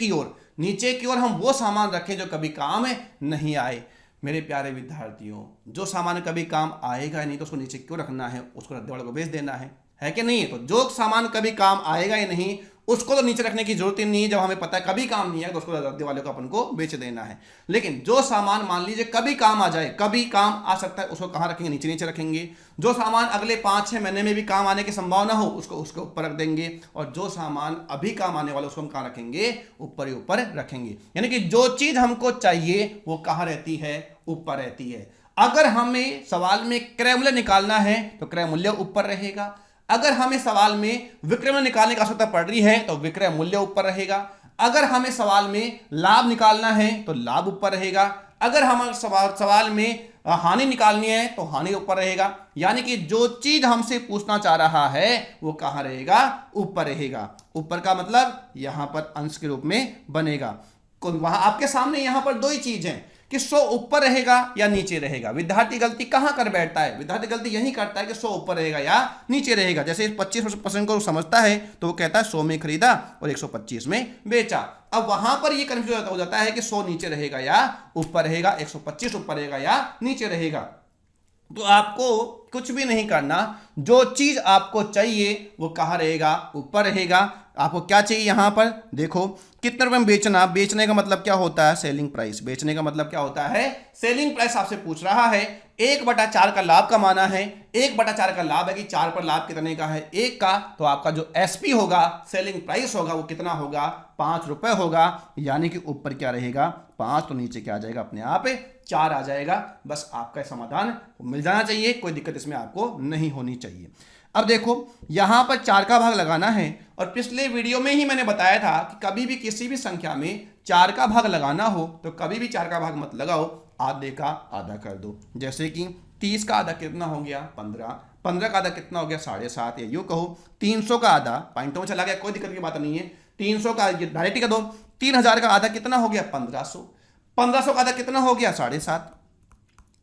की ओर हम वो सामान रखें जो कभी काम नहीं आए। मेरे प्यारे विद्यार्थियों, जो सामान कभी काम आएगा ही नहीं तो उसको नीचे क्यों रखना है? उसको रद्दी वाले को बेच देना है कि नहीं? तो जो सामान कभी काम आएगा ही नहीं उसको तो नीचे रखने की जरूरत ही नहीं है। जब हमें पता है कभी काम नहीं है तो उसको रद्दी वाले को अपन को बेच देना है। लेकिन जो सामान मान लीजिए कभी काम आ जाए, कभी काम आ सकता है, उसको कहाँ रखेंगे? नीचे रखेंगे। जो सामान अगले 5-6 महीने में भी काम आने की संभावना हो उसको उसके ऊपर रख देंगे। और जो सामान अभी काम आने वाला उसको हम कहाँ रखेंगे? ऊपर ही ऊपर रखेंगे। यानी कि जो चीज हमको चाहिए वो कहाँ रहती है? ऊपर रहती है। अगर हमें सवाल में क्रय मूल्य निकालना है तो क्रय मूल्य ऊपर रहेगा। अगर हमें सवाल में विक्रय मूल्य निकालने की आवश्यकता पड़ रही है तो विक्रय मूल्य ऊपर रहेगा। अगर हमें सवाल में लाभ निकालना है तो लाभ ऊपर रहेगा। अगर हमारे सवाल में हानि निकालनी है तो हानि ऊपर रहेगा। यानी कि जो चीज हमसे पूछना चाह रहा है वो कहां रहेगा? ऊपर रहेगा। ऊपर का मतलब यहां पर अंश के रूप में बनेगा। वहां आपके सामने यहां पर दो ही चीज हैं कि 100 ऊपर रहेगा या नीचे रहेगा। विद्यार्थी गलती कहां कर बैठता है? विद्यार्थी गलती यही करता है कि 100 ऊपर रहेगा या नीचे रहेगा। जैसे 25% को समझता है तो वो कहता है 100 में खरीदा और 125 में बेचा। अब वहां पर ये कंफ्यूजन हो जाता है कि 100 नीचे रहेगा या ऊपर रहेगा, 125 ऊपर रहेगा या नीचे रहेगा। तो आपको कुछ भी नहीं करना, जो चीज आपको चाहिए वो कहां रहेगा? ऊपर रहेगा। आपको क्या चाहिए? यहां पर देखो कितने रुपए में बेचना। बेचने का मतलब क्या होता है? Selling price. बेचने का मतलब क्या होता है? सेलिंग प्राइस आपसे पूछ रहा है। 1/4 का लाभ कमाना है। 1/4 का लाभ है कि 4 पर लाभ कितने का है? 1 का। तो आपका जो एसपी होगा, सेलिंग प्राइस होगा, वो कितना होगा? 5 रुपए होगा। यानी कि ऊपर क्या रहेगा? 5। तो नीचे क्या आ जाएगा? अपने आप 4 आ जाएगा। बस आपका समाधान मिल जाना चाहिए, कोई दिक्कत इसमें आपको नहीं होनी चाहिए। अब देखो यहां पर 4 का भाग लगाना है और पिछले वीडियो में ही मैंने बताया था कि कभी भी किसी भी संख्या में 4 का भाग लगाना हो तो कभी भी 4 का भाग मत लगाओ, आधे का आधा कर दो। जैसे कि 30 का आधा कितना हो गया? 15। 15 का आधा कितना हो गया? 7.5। या यूं कहो 300 का आधा, पॉइंटों में चला गया, कोई दिक्कत की बात नहीं है। 300 का डायरेक्ट कर दो। 3000 का आधा कितना हो गया? 1500। 1500 का आधा कितना हो गया? 7.5।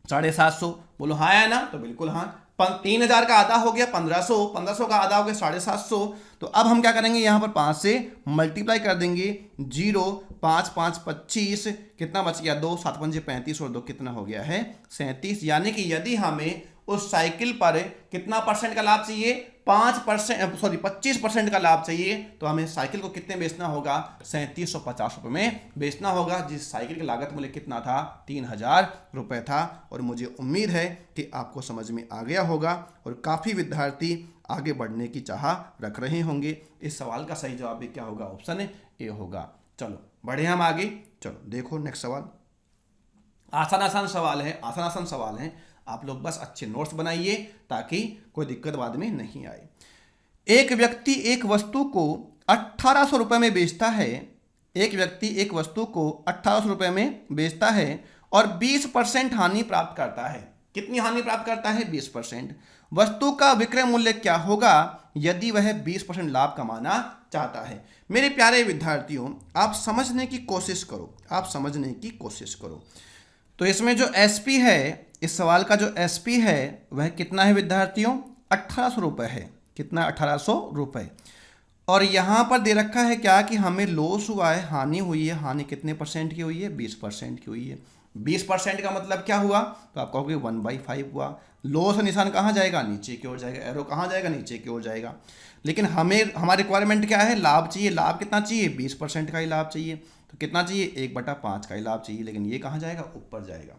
750। बोलो हाँ है ना? तो बिल्कुल हाँ। 3000 का आधा हो गया 1500, 1500 का आधा हो गया 750। तो अब हम क्या करेंगे? यहां पर 5 से मल्टीप्लाई कर देंगे। 0 5 5 25, कितना बच गया? 2 7 5 35 और 2 कितना हो गया है? 37। यानी कि यदि हमें उस साइकिल पर कितना परसेंट का लाभ चाहिए? 25% का लाभ चाहिए तो हमें साइकिल को कितने बेचना होगा? 3750 रुपये में बेचना होगा, जिस साइकिल की लागत मूल्य कितना था? 3000 रुपये था। और मुझे उम्मीद है कि आपको समझ में आ गया होगा और काफ़ी विद्यार्थी आगे बढ़ने की चाह रख रहे होंगे। इस सवाल का सही जवाब भी क्या होगा? ऑप्शन ए होगा। चलो बढ़े हम आगे। चलो देखो नेक्स्ट सवाल। आसान आसान सवाल है। आप लोग बस अच्छे नोट्स बनाइए ताकि कोई दिक्कत बाद में नहीं आए। एक व्यक्ति एक वस्तु को 1800 रुपये में बेचता है एक व्यक्ति एक वस्तु को 1800 रुपये में बेचता है और 20% हानि प्राप्त करता है। कितनी हानि प्राप्त करता है? 20%। वस्तु का विक्रय मूल्य क्या होगा यदि वह 20% लाभ कमाना चाहता है? मेरे प्यारे विद्यार्थियों, आप समझने की कोशिश करो, आप समझने की कोशिश करो। तो इसमें जो एसपी है, इस सवाल का जो एसपी है वह कितना है विद्यार्थियों? 1800 रुपये है। कितना? 1800 रुपये। और यहाँ पर दे रखा है क्या कि हमें लॉस हुआ है, हानि हुई है। हानि कितने परसेंट की हुई है? 20% की हुई है। 20% का मतलब क्या हुआ? तो आप कहोगे 1/5 हुआ। लॉस निशान कहाँ जाएगा? नीचे की ओर जाएगा। एरो कहाँ जाएगा? नीचे की ओर जाएगा। लेकिन हमें हमारी रिक्वायरमेंट क्या है? लाभ चाहिए। लाभ कितना चाहिए? 20% का ही लाभ चाहिए। तो कितना चाहिए? 1/5 का ही लाभ चाहिए। लेकिन ये कहाँ जाएगा? ऊपर जाएगा।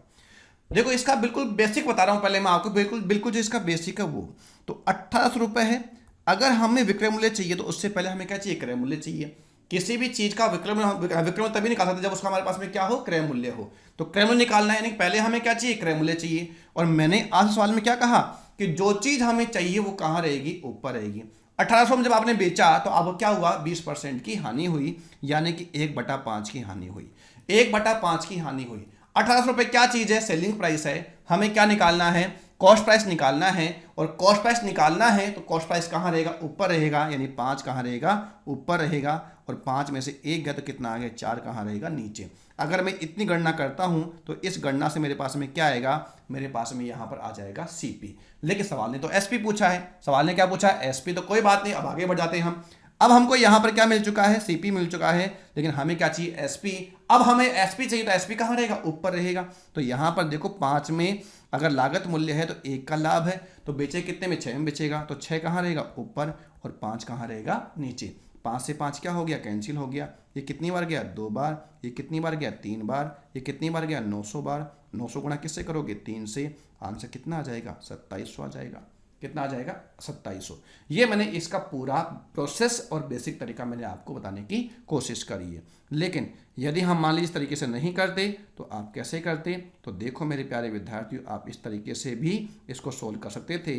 देखो, इसका बिल्कुल बेसिक बता रहा हूँ पहले मैं आपको, बिल्कुल जो इसका बेसिक है वो। तो 1800 रुपये है। अगर हमें विक्रय मूल्य चाहिए तो उससे पहले हमें क्या चाहिए? क्रय मूल्य चाहिए। किसी भी चीज का विक्रय मूल्य तभी निकाल सकते जब उसका हमारे पास में क्या हो? क्रय मूल्य हो। तो क्रय मूल्य निकालना है, यानी पहले हमें क्या चाहिए? क्रय मूल्य चाहिए। और मैंने आज सवाल में क्या कहा कि जो चीज हमें चाहिए वो कहाँ रहेगी? ऊपर रहेगी। 1800 में जब आपने बेचा तो अब क्या हुआ? 20% की हानि हुई, यानी कि 1/5 की हानि हुई। 1/5 की हानि हुई। 1800 रुपये क्या चीज है? सेलिंग प्राइस है। हमें क्या निकालना है? कॉस्ट प्राइस निकालना है। और कॉस्ट प्राइस निकालना है तो कॉस्ट प्राइस कहाँ रहेगा? ऊपर रहेगा। यानी 5 कहाँ रहेगा? ऊपर रहेगा। और 5 में से 1 गया तो कितना आ गया? 4 कहाँ रहेगा? नीचे। अगर मैं इतनी गणना करता हूं तो इस गणना से मेरे पास में क्या आएगा? मेरे पास में यहां पर आ जाएगा सीपी। लेकिन सवाल ने तो एसपी पूछा है। सवाल ने क्या पूछा है? एसपी। तो कोई बात नहीं, अब आगे बढ़ जाते हैं हम। अब हमको यहां पर क्या मिल चुका है? सीपी मिल चुका है। लेकिन हमें क्या चाहिए? एसपी। अब हमें एसपी चाहिए तो एसपी कहां रहेगा? ऊपर रहेगा। तो यहां पर देखो, 5 में अगर लागत मूल्य है तो 1 का लाभ है, तो बेचे कितने में? 6 में बेचेगा। तो 6 कहां रहेगा? ऊपर। और 5 कहां रहेगा? नीचे। 5 से 5 क्या हो गया? कैंसिल हो गया। ये कितनी बार गया? 2 बार। ये कितनी बार गया? 3 बार। ये कितनी बार गया? 900 बार। 900 गुणा किससे करोगे? 3 से। आंसर कितना आ जाएगा? 2700 आ जाएगा। कितना आ जाएगा? 2700। ये मैंने इसका पूरा प्रोसेस और बेसिक तरीका मैंने आपको बताने की कोशिश करी है। लेकिन यदि हम मान लीजिए इस तरीके से नहीं करते तो आप कैसे करते? तो देखो मेरे प्यारे विद्यार्थियों, आप इस तरीके से भी इसको सोल्व कर सकते थे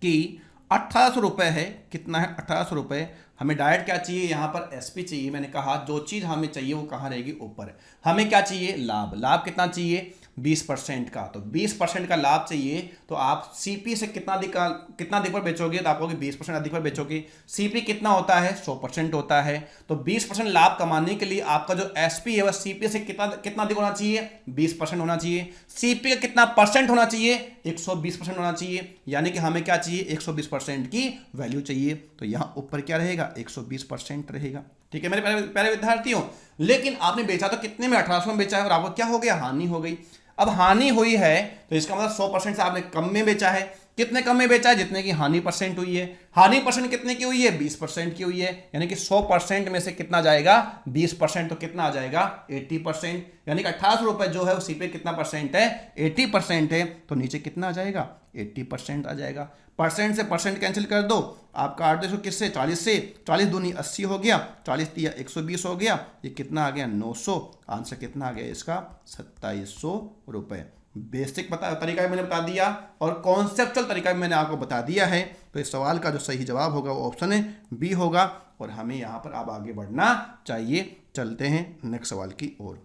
कि 1800 रुपये है। कितना है? 1800 रुपये। हमें डायरेक्ट क्या चाहिए? यहाँ पर एसपी चाहिए। मैंने कहा जो चीज़ हमें चाहिए वो कहाँ रहेगी? ऊपर। हमें क्या चाहिए? लाभ। लाभ कितना चाहिए? 20% का। तो 20% का लाभ चाहिए तो आप सीपी से कितना अधिक पर बेचोगे? तो आप कहोगे 20% अधिक पर बेचोगे। सीपी कितना होता है? 100% होता है। तो 20% लाभ कमाने के लिए आपका जो एसपी है वह सीपी से कितना अधिक होना चाहिए? 20% होना चाहिए। सीपी का कितना परसेंट होना चाहिए? 120% होना चाहिए। यानी कि हमें क्या चाहिए? 120% की वैल्यू चाहिए। तो यहाँ ऊपर क्या रहेगा? 120% रहेगा। ठीक है मेरे प्यारे विद्यार्थियों। लेकिन आपने बेचा तो कितने में? 1800 में बेचा है और आपको क्या हो गया? हानि हो गई। अब हानि हुई है तो इसका मतलब 100% से आपने कम में बेचा है। कितने कम में बेचा है? जितने की हानि परसेंट हुई है। हानि परसेंट कितने की हुई है? 20% की हुई है। यानी कि 100% में से कितना जाएगा? 20%। तो कितना आ जाएगा? 80%। यानी कि 1800 रुपये जो है उसी पे कितना परसेंट है? 80% है। तो नीचे कितना आ जाएगा? 80% आ जाएगा। परसेंट से परसेंट कैंसिल कर दो। आप काट दो किससे? 40 से। 40 दूनी 80 हो गया। 40 तिया 120 हो गया। ये कितना आ गया? 900। आंसर कितना आ गया इसका? 2700 रुपये। बेसिक तरीका भी मैंने बता दिया और कॉन्सेप्चुअल तरीका भी मैंने आपको बता दिया है। तो इस सवाल का जो सही जवाब होगा वो ऑप्शन है बी होगा। और हमें यहाँ पर अब आगे बढ़ना चाहिए। चलते हैं नेक्स्ट सवाल की ओर।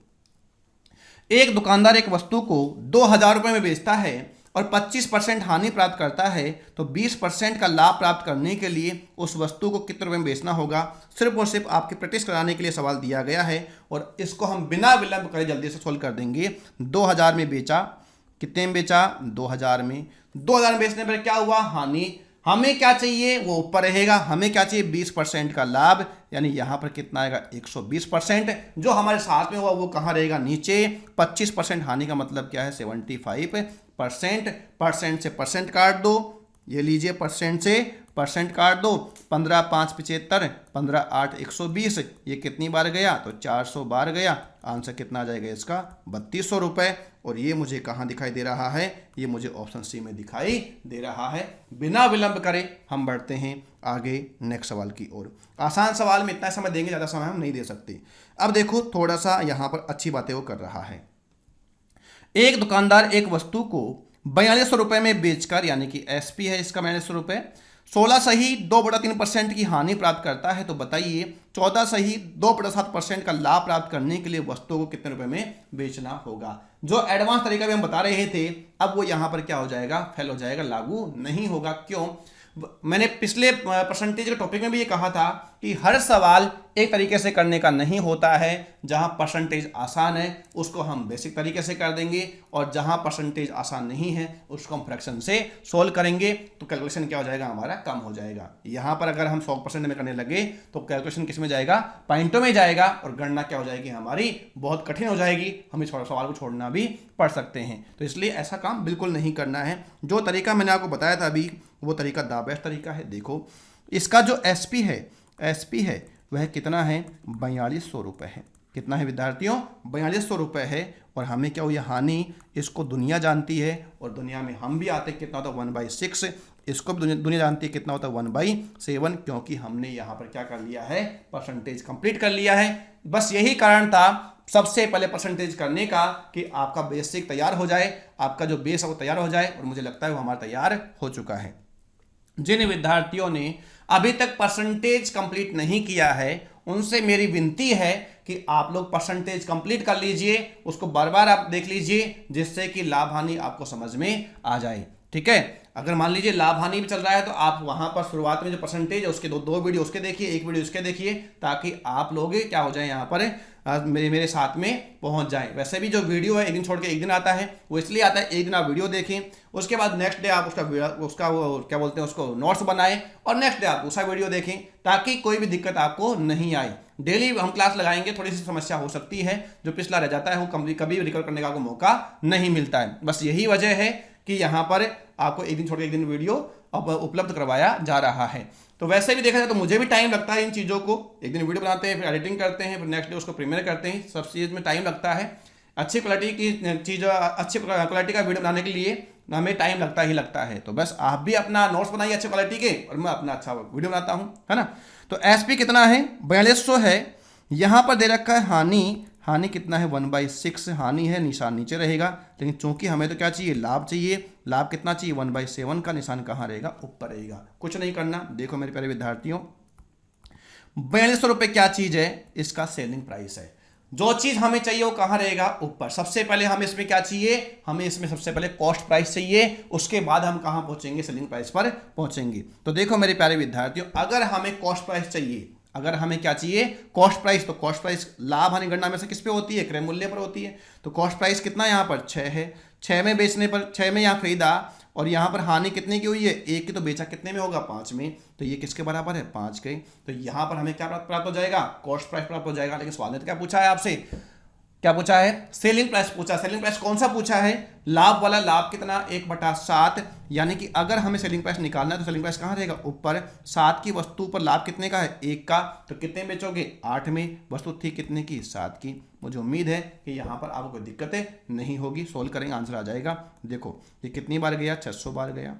एक दुकानदार एक वस्तु को 2000 रुपये में बेचता है और 25% हानि प्राप्त करता है, तो 20% का लाभ प्राप्त करने के लिए उस वस्तु को कितने रुपये में बेचना होगा? सिर्फ और सिर्फ आपकी प्रैक्टिस कराने के लिए सवाल दिया गया है और इसको हम बिना विलंब करे जल्दी से सोल्व कर देंगे। 2000 में बेचा। कितने में बेचा? 2000 में। 2000 में बेचने पर क्या हुआ? हानि। हमें क्या चाहिए? वो ऊपर रहेगा। हमें क्या चाहिए? 20% का लाभ। यानी यहां पर कितना आएगा? 120%। जो हमारे साथ में हुआ वो कहां रहेगा? नीचे। 25% हानि का मतलब क्या है? 75%। परसेंट से परसेंट काट दो। ये लीजिए, परसेंट से परसेंट काट दो। 15 5 75, 15 8 120। ये कितनी बार गया? तो 400 बार गया। आंसर कितना आ जाएगा इसका? 3200 रुपये। और ये मुझे कहाँ दिखाई दे रहा है? ये मुझे ऑप्शन सी में दिखाई दे रहा है। बिना विलंब करे हम बढ़ते हैं आगे नेक्स्ट सवाल की ओर। आसान सवाल में इतना समय देंगे, ज़्यादा समय हम नहीं दे सकते। अब देखो, थोड़ा सा यहाँ पर अच्छी बातें वो कर रहा है। एक दुकानदार एक वस्तु को 4200 रुपये में बेचकर, यानी कि एसपी है इसका 4200 रुपये, 16 सही 2/3% की हानि प्राप्त करता है। तो बताइए 14 सही 2/7% का लाभ प्राप्त करने के लिए वस्तुओं को कितने रुपए में बेचना होगा। जो एडवांस तरीका भी हम बता रहे थे, अब वो यहां पर क्या हो जाएगा, फेल हो जाएगा, लागू नहीं होगा। क्यों? मैंने पिछले परसेंटेज के टॉपिक में भी ये कहा था कि हर सवाल एक तरीके से करने का नहीं होता है। जहां परसेंटेज आसान है उसको हम बेसिक तरीके से कर देंगे, और जहां परसेंटेज आसान नहीं है उसको हम फ्रैक्शन से सोल्व करेंगे, तो कैलकुलेशन क्या हो जाएगा, हमारा कम हो जाएगा। यहां पर अगर हम 100% में करने लगे तो कैलकुलेशन किस में जाएगा, पॉइंटों में जाएगा, और गणना क्या हो जाएगी हमारी, बहुत कठिन हो जाएगी, हम इस सवाल को छोड़ना भी पड़ सकते हैं। तो इसलिए ऐसा काम बिल्कुल नहीं करना है। जो तरीका मैंने आपको बताया था अभी, वो तरीका द बेस्ट तरीका है। देखो इसका जो एसपी है वह कितना है, 4200 रुपये है। कितना है विद्यार्थियों, 4200 रुपये है। और हमें क्या हुई हानि, इसको दुनिया जानती है, और दुनिया में हम भी आते हैं, कितना होता है 1/6। इसको भी दुनिया जानती है, कितना होता है 1/7, क्योंकि हमने यहाँ पर क्या कर लिया है, परसेंटेज कंप्लीट कर लिया है। बस यही कारण था सबसे पहले परसेंटेज करने का, कि आपका बेसिक तैयार हो जाए, आपका जो बेस है वो तैयार हो जाए, और मुझे लगता है वो हमारा तैयार हो चुका है। जिन विद्यार्थियों ने अभी तक परसेंटेज कंप्लीट नहीं किया है, उनसे मेरी विनती है कि आप लोग परसेंटेज कंप्लीट कर लीजिए, उसको बार बार आप देख लीजिए, जिससे कि लाभ हानि आपको समझ में आ जाए। ठीक है, अगर मान लीजिए लाभ हानि भी चल रहा है तो आप वहां पर शुरुआत में जो परसेंटेज है उसके दो वीडियो उसके देखिए, एक वीडियो उसके देखिए, ताकि आप लोग क्या हो जाए, यहाँ पर मेरे साथ में पहुंच जाए। वैसे भी जो वीडियो है एक दिन छोड़ के एक दिन आता है, वो इसलिए आता है, एक दिन आप वीडियो देखें, उसके बाद नेक्स्ट डे आप उसका वो क्या बोलते हैं, उसको नोट्स बनाएं, और नेक्स्ट डे आप दूसरा वीडियो देखें, ताकि कोई भी दिक्कत आपको नहीं आए। डेली हम क्लास लगाएंगे, थोड़ी सी समस्या हो सकती है, जो पिछला रह जाता है वो कभी रिकवर करने का आपको मौका नहीं मिलता है। बस यही वजह है कि यहाँ पर आपको एक दिन छोड़ के एक दिन वीडियो अब उपलब्ध करवाया जा रहा है। तो वैसे भी देखा जाए तो मुझे भी टाइम लगता है इन चीज़ों को, एक दिन वीडियो बनाते हैं, फिर एडिटिंग करते हैं, फिर नेक्स्ट डे उसको प्रीमियर करते हैं, सब चीज़ में टाइम लगता है। अच्छी क्वालिटी की चीज़, अच्छी क्वालिटी का वीडियो बनाने के लिए हमें टाइम लगता ही लगता है। तो बस आप भी अपना नोट्स बनाइए अच्छी क्वालिटी के, और मैं अपना अच्छा वीडियो बनाता हूँ, है ना। तो एसपी कितना है, 4200 है। यहाँ पर दे रखा है हानि कितना है, 1/6 हानि है, निशान नीचे रहेगा। लेकिन चूंकि हमें तो क्या चाहिए, लाभ चाहिए। लाभ कितना चाहिए, 1/7 का निशान कहाँ रहेगा, ऊपर रहेगा। कुछ नहीं करना। देखो मेरे प्यारे विद्यार्थियों, 4200 रुपये क्या चीज़ है, इसका सेलिंग प्राइस है। जो चीज़ हमें चाहिए वो कहाँ रहेगा, ऊपर। सबसे पहले हमें इसमें क्या चाहिए, हमें इसमें सबसे पहले कॉस्ट प्राइस चाहिए, उसके बाद हम कहाँ पहुँचेंगे, सेलिंग प्राइस पर पहुँचेंगे। तो देखो मेरे प्यारे विद्यार्थियों, अगर हमें कॉस्ट प्राइस चाहिए, अगर हमें क्या चाहिए, कॉस्ट प्राइस, तो कॉस्ट प्राइस लाभ हानि गणना में से किस पे होती है, क्रय मूल्य पर होती है। तो कॉस्ट प्राइस कितना यहाँ पर 6 है, 6 में बेचने पर, 6 में यहाँ खरीदा, और यहाँ पर हानि कितने की हुई है, 1 की, तो बेचा कितने में होगा, 5 में। तो ये किसके बराबर है, 5 के। तो यहाँ पर हमें क्या प्राप्त हो जाएगा, कॉस्ट प्राइस प्राप्त हो जाएगा। लेकिन सवाल ने तो क्या पूछा है आपसे, क्या पूछा है, सेलिंग प्राइस पूछा। सेलिंग प्राइस कौन सा पूछा है, लाभ वाला। लाभ कितना, 1/7, यानी कि अगर हमें सेलिंग प्राइस निकालना है तो सेलिंग प्राइस कहाँ रहेगा, ऊपर। 7 की वस्तु पर लाभ कितने का है, 1 का, तो कितने बेचोगे, 8 में। वस्तु थी कितने की, 7 की। मुझे उम्मीद है कि यहाँ पर आपको कोई दिक्कतें नहीं होगी, सोल्व करेंगे, आंसर आ जाएगा। देखो ये कितनी बार गया, 600 बार गया।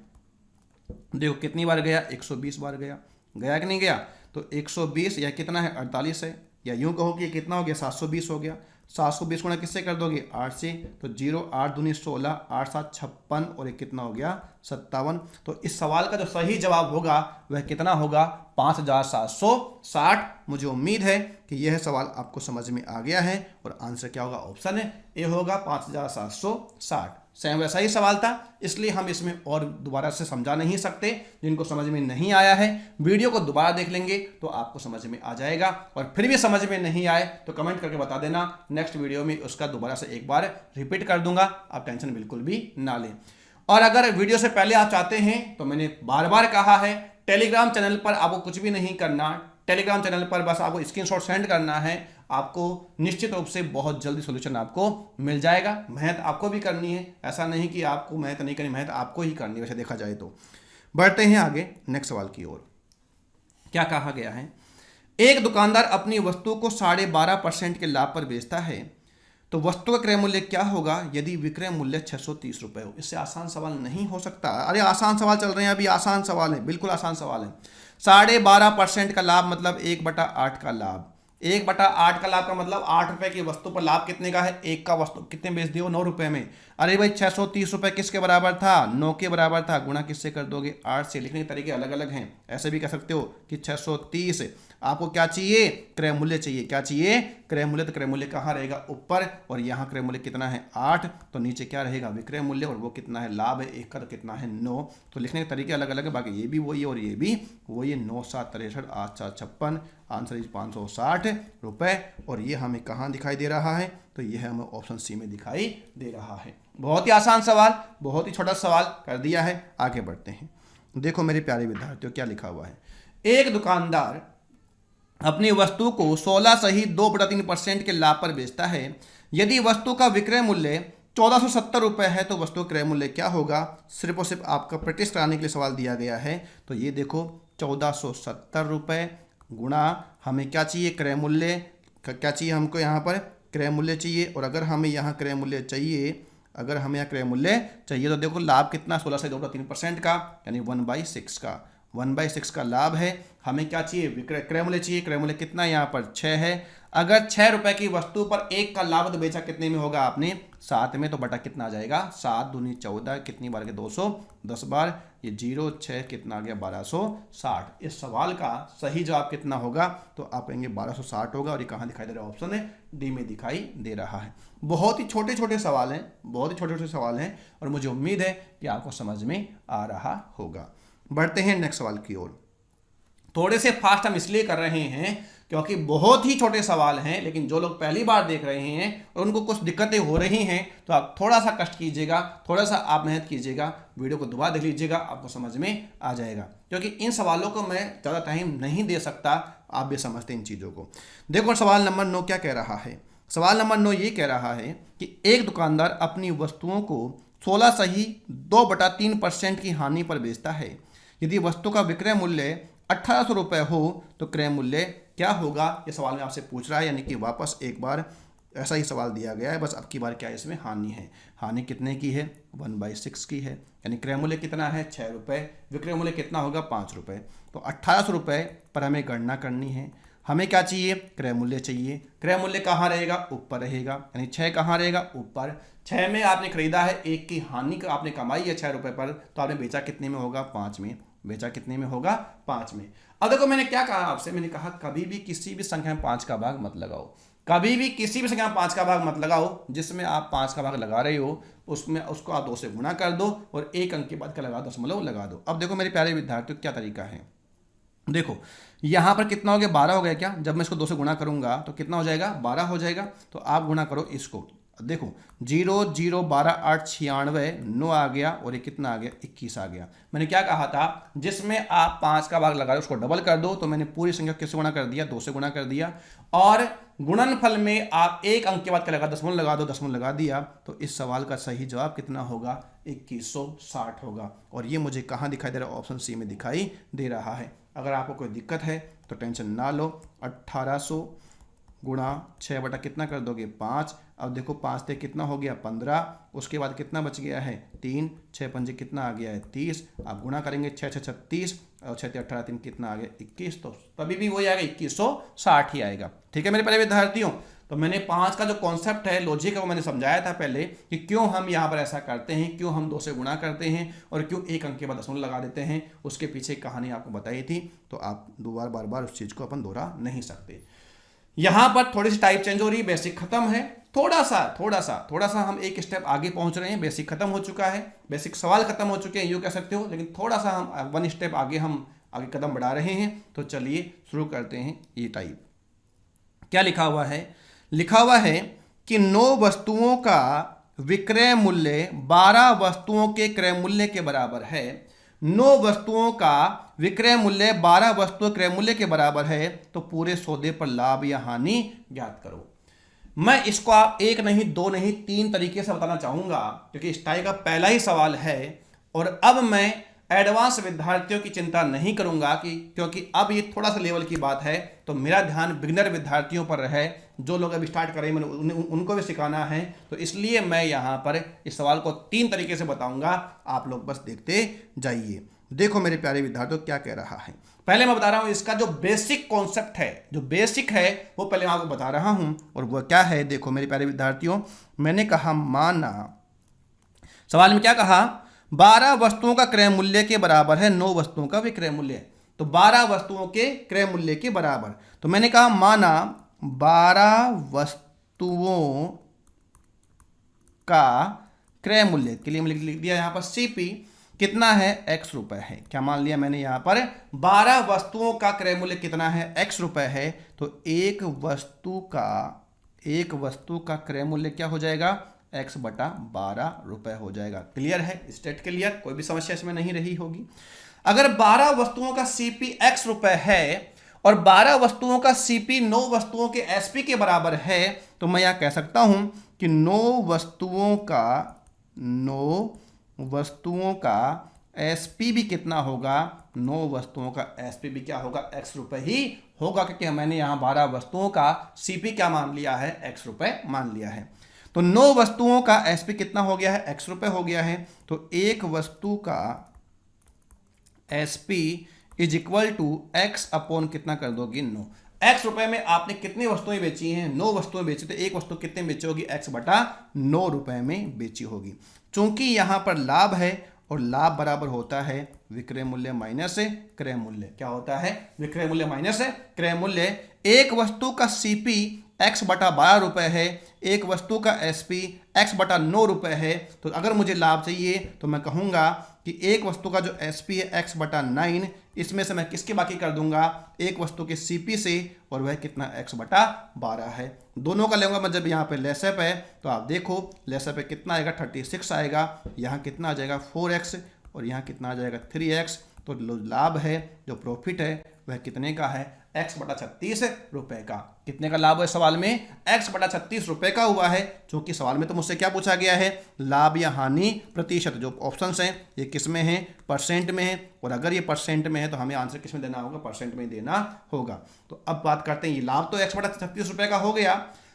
देखो कितनी बार गया, 120 बार गया। गया कि नहीं गया, तो 120 या कितना है, 48 है, या यूं कहो कि कितना हो गया, 720 हो गया। 720 गुणा किससे कर दोगे, 8 से। तो 0, 8 दूनी 16, 8 7 56, और एक कितना हो गया, 57। तो इस सवाल का जो सही जवाब होगा वह कितना होगा, 5760। मुझे उम्मीद है कि यह सवाल आपको समझ में आ गया है, और आंसर क्या होगा, ऑप्शन है ए होगा, 5760। सेम वैसा ही सवाल था, इसलिए हम इसमें और दोबारा से समझा नहीं सकते। जिनको समझ में नहीं आया है, वीडियो को दोबारा देख लेंगे तो आपको समझ में आ जाएगा। और फिर भी समझ में नहीं आए तो कमेंट करके बता देना, नेक्स्ट वीडियो में उसका दोबारा से एक बार रिपीट कर दूंगा, आप टेंशन बिल्कुल भी ना लें। और अगर वीडियो से पहले आप चाहते हैं तो मैंने बार बार कहा है, टेलीग्राम चैनल पर आपको कुछ भी नहीं करना। टेलीग्राम चैनल पर बस आपको स्क्रीनशॉट सेंड करना है, आपको निश्चित रूप से बहुत जल्दी सॉल्यूशन आपको मिल जाएगा। मेहनत आपको भी करनी है, ऐसा नहीं कि आपको मेहनत नहीं करनी, मेहनत आपको ही करनी है वैसे देखा जाए तो। बढ़ते हैं आगे नेक्स्ट सवाल की ओर। क्या कहा गया है, एक दुकानदार अपनी वस्तु को 12.5% के लाभ पर बेचता है, तो वस्तु का क्रय मूल्य क्या होगा यदि विक्रय मूल्य 630 रुपये हो। इससे आसान सवाल नहीं हो सकता। अरे आसान सवाल चल रहे हैं अभी, आसान सवाल है, बिल्कुल आसान सवाल है। 12.5% का लाभ मतलब 1/8 का लाभ। 1/8 का लाभ का मतलब 8 रुपए की वस्तु पर लाभ कितने का है, एक का वस्तु कितने बेच दिए, 9 रुपए में। अरे भाई 630 रुपए किसके बराबर था, 9 के बराबर था, गुणा किससे कर दोगे, 8 से। लिखने के तरीके अलग अलग हैं, ऐसे भी कह सकते हो कि 630। आपको क्या चाहिए, क्रय मूल्य चाहिए, क्या चाहिए, क्रय मूल्य। तो क्रय मूल्य कहाँ रहेगा, ऊपर, और यहाँ क्रय मूल्य कितना है 8, तो नीचे क्या रहेगा, विक्रय मूल्य, और वो कितना है, लाभ है, एक का तो कितना है 9। तो लिखने के तरीके अलग अलग है, बाकी ये भी वही है और ये भी वही है। 9 7 63 8 7 56, आंसर इज 560 रुपए। और ये हमें कहाँ दिखाई दे रहा है, तो ये हमें ऑप्शन सी में दिखाई दे रहा है। बहुत ही आसान सवाल, बहुत ही छोटा सवाल कर दिया है। आगे बढ़ते हैं। देखो मेरे प्यारे विद्यार्थियों क्या लिखा हुआ है। एक दुकानदार अपनी वस्तु को 16 सही 2/3% के लाभ पर बेचता है। यदि वस्तु का विक्रय मूल्य 1470 रुपये है तो वस्तु का क्रय मूल्य क्या होगा। सिर्फ और सिर्फ आपका प्रैक्टिस कराने के लिए सवाल दिया गया है। तो ये देखो 1470 रुपये गुणा हमें क्या चाहिए, क्रय मूल्य क्या चाहिए हमको, यहाँ पर क्रय मूल्य चाहिए। और अगर हमें यहाँ क्रय मूल्य चाहिए, अगर हमें यहाँ क्रय मूल्य चाहिए तो देखो लाभ कितना 16 से 2/3% का, यानी 1/6 का, 1/6 का लाभ है। हमें क्या चाहिए, विक्रय क्रय मूल्य चाहिए। क्रय मूल्य कितना यहाँ पर 6 है। अगर 6 रुपए की वस्तु पर 1 का लाभ तो बेचा कितने में होगा आपने, 7 में, तो बटा कितना आ जाएगा, 7 दूनी 14, कितनी बार के 210 बार, ये 0 6 कितना आ गया 1260। इस सवाल का सही जवाब कितना होगा, तो आप कहेंगे 1260 होगा। और ये कहाँ दिखाई दे रहा है, ऑप्शन है डी में दिखाई दे रहा है। बहुत ही छोटे छोटे सवाल हैं, बहुत ही छोटे छोटे सवाल हैं, और मुझे उम्मीद है कि आपको समझ में आ रहा होगा। बढ़ते हैं नेक्स्ट सवाल की ओर। थोड़े से फास्ट हम इसलिए कर रहे हैं क्योंकि बहुत ही छोटे सवाल हैं, लेकिन जो लोग पहली बार देख रहे हैं और उनको कुछ दिक्कतें हो रही हैं, तो आप थोड़ा सा कष्ट कीजिएगा, थोड़ा सा आप मेहनत कीजिएगा, वीडियो को दोबारा देख लीजिएगा, आपको समझ में आ जाएगा। क्योंकि इन सवालों को मैं ज़्यादा टाइम नहीं दे सकता, आप भी समझते इन चीज़ों को। देखो सवाल नंबर 9 क्या कह रहा है। सवाल नंबर 9 ये कह रहा है कि एक दुकानदार अपनी वस्तुओं को 16 सही 2/3% की हानि पर बेचता है। यदि वस्तु का विक्रय मूल्य 1800 रुपये हो तो क्रय मूल्य क्या होगा। ये सवाल में आपसे पूछ रहा है, यानी कि वापस एक बार ऐसा ही सवाल दिया गया है, बस अब की बार क्या है, इसमें हानि है। हानि कितने की है, 1/6 की है, यानी क्रय मूल्य कितना है 6 रुपये, विक्रय मूल्य कितना होगा 5 रुपये। तो 1800 रुपये पर हमें गणना करनी है। हमें क्या चाहिए, क्रय मूल्य चाहिए। क्रय मूल्य कहाँ रहेगा, ऊपर रहेगा, यानी 6 कहाँ रहेगा, ऊपर। 6 में आपने खरीदा है, 1 की हानि का आपने कमाई है 6 रुपये पर, तो आपने बेचा कितने में होगा, 5 में। बेचा कितने में होगा, 5 में। अब देखो मैंने क्या कहा आपसे, मैंने कहा कभी भी किसी भी संख्या में 5 का भाग मत लगाओ, कभी भी किसी भी संख्या में 5 का भाग मत लगाओ। जिसमें आप 5 का भाग लगा रहे हो उसमें उसको आप 2 से गुणा कर दो और 1 अंक के बाद का लगा दशमलव लगा दो। अब देखो मेरे प्यारे विद्यार्थियों क्या तरीका है। देखो यहाँ पर कितना हो गया, 12 हो गया क्या। जब मैं इसको 2 से गुणा करूंगा तो कितना हो जाएगा, 12 हो जाएगा। तो आप गुणा करो इसको, देखो 0 0 12 8 96 9 आ गया, और ये कितना आ गया 21 आ गया। मैंने क्या कहा था, जिसमें आप 5 का भाग लगा रहे हो उसको डबल कर दो। तो मैंने पूरी संख्या किससे गुणा कर दिया, 2 से गुणा कर दिया। और गुणनफल में आप 1 अंक के बाद क्या लगा, दशमलव लगा दो, दशमलव लगा दिया। तो इस सवाल का सही जवाब कितना होगा, 2160 होगा। और ये मुझे कहाँ दिखाई दे रहा है, ऑप्शन सी में दिखाई दे रहा है। अगर आपको कोई दिक्कत है तो टेंशन ना लो। 1800 गुणा 6 बटा कितना कर दोगे, 5। अब देखो 5 से कितना हो गया, 15। उसके बाद कितना बच गया है, 3। 6 पंजे कितना आ गया है, 30। आप गुणा करेंगे 6 6 36 और 6 18 3 कितना आ गया, 21। तो तभी भी वही आएगा, 2160 ही आएगा। ठीक है मेरे प्यारे विद्यार्थियों। तो मैंने 5 का जो कॉन्सेप्ट है, लॉजिक है, वो मैंने समझाया था पहले कि क्यों हम यहाँ पर ऐसा करते हैं, क्यों हम 2 से गुणा करते हैं और क्यों 1 अंक के बाद दशमलव लगा देते हैं। उसके पीछे कहानी आपको बताई थी। तो आप बार बार उस चीज़ को अपन दोहरा नहीं सकते। यहाँ पर थोड़ी सी टाइप चेंज हो रही है, बेसिक खत्म है। थोड़ा सा हम एक स्टेप आगे पहुंच रहे हैं। बेसिक खत्म हो चुका है, बेसिक सवाल खत्म हो चुके हैं, यूँ कह सकते हो। लेकिन थोड़ा सा हम 1 स्टेप आगे हम आगे कदम बढ़ा रहे हैं। तो चलिए शुरू करते हैं। ये टाइप क्या लिखा हुआ है, लिखा हुआ है कि 9 वस्तुओं का विक्रय मूल्य 12 वस्तुओं के क्रय मूल्य के बराबर है। 9 वस्तुओं का विक्रय मूल्य 12 वस्तुओं क्रय मूल्य के बराबर है। तो पूरे सौदे पर लाभ या हानि ज्ञात करो। मैं इसको आप 1 नहीं 2 नहीं 3 तरीके से बताना चाहूंगा, क्योंकि इस टाइप का पहला ही सवाल है। और अब मैं एडवांस विद्यार्थियों की चिंता नहीं करूंगा क्योंकि अब ये थोड़ा सा लेवल की बात है। तो मेरा ध्यान बिगिनर विद्यार्थियों पर है। जो लोग अभी स्टार्ट कर रहे हैं मैंने उनको भी सिखाना है। तो इसलिए मैं यहाँ पर इस सवाल को 3 तरीके से बताऊंगा, आप लोग बस देखते जाइए। देखो मेरे प्यारे विद्यार्थियों क्या कह रहा है। पहले मैं बता रहा हूं इसका जो बेसिक कॉन्सेप्ट है, जो बेसिक है वो पहले मैं आपको बता रहा हूं, और वो क्या है देखो मेरे प्यारे विद्यार्थियों। मैंने कहा माना, सवाल में क्या कहा, 12 वस्तुओं का क्रय मूल्य के बराबर है 9 वस्तुओं का विक्रय मूल्य। तो 12 वस्तुओं के क्रय मूल्य के बराबर, तो मैंने कहा माना 12 वस्तुओं का क्रय मूल्य के लिए मैं लिख दिया यहाँ पर सीपी कितना है, x रुपए है। क्या मान लिया मैंने यहाँ पर, 12 वस्तुओं का क्रय मूल्य कितना है, x रुपए है। तो एक वस्तु का क्रय मूल्य क्या हो जाएगा, x बटा 12 रुपए हो जाएगा। क्लियर है, स्टेट क्लियर, कोई भी समस्या इसमें नहीं रही होगी। अगर 12 वस्तुओं का सीपी x रुपए है और 12 वस्तुओं का सीपी 9 वस्तुओं के एसपी के बराबर है, तो मैं यहां कह सकता हूं कि 9 वस्तुओं का एसपी भी कितना होगा, 9 वस्तुओं का एसपी भी क्या होगा, x रुपए ही होगा, क्योंकि मैंने यहां 12 वस्तुओं का सीपी क्या मान लिया है, x रुपए मान लिया है। तो 9 वस्तुओं का एसपी कितना हो गया है, x रुपए हो गया है। तो एक वस्तु का SP is equal to x upon कितना कर दोगी, 9। x रुपए में आपने कितनी वस्तुएं बेची हैं, 9 वस्तुएं बेची, तो एक वस्तु कितने बेची होगी, x बटा 9 रुपए में बेची होगी। चूंकि यहां पर लाभ है और लाभ बराबर होता है विक्रय मूल्य माइनस क्रय मूल्य। क्या होता है, विक्रय मूल्य माइनस क्रय मूल्य। एक वस्तु का सीपी x बटा 12 रुपए है, एक वस्तु का एसपी x बटा 9 रुपए है। तो अगर मुझे लाभ चाहिए तो मैं कहूंगा कि एक वस्तु का जो एसपी है x बटा 9, इसमें से मैं किसके बाकी कर दूंगा, एक वस्तु के सीपी से, और वह कितना x बटा 12 है। दोनों का लेऊंगा मैं, जब यहाँ पे लेसअप है तो आप देखो लेसअप पे कितना आएगा, 36 आएगा, यहाँ कितना आ जाएगा 4x, और यहाँ कितना आ जाएगा 3x। तो लाभ है, जो प्रॉफिट है वह कितने का है, x बटा 36 रुपए का। कितने का लाभ है सवाल में, x बटा 36 रुपए का हुआ है। क्योंकि सवाल में तो मुझसे क्या पूछा गया है, लाभ या हानि प्रतिशत। जो ऑप्शंस हैं ये किस में है, परसेंट में है, और अगर ये परसेंट में है तो हमें आंसर किस में देना होगा, परसेंट में देना होगा। तो अब बात करते हैं, ये लाभ तो x बटा 36 रुपए का हो गया,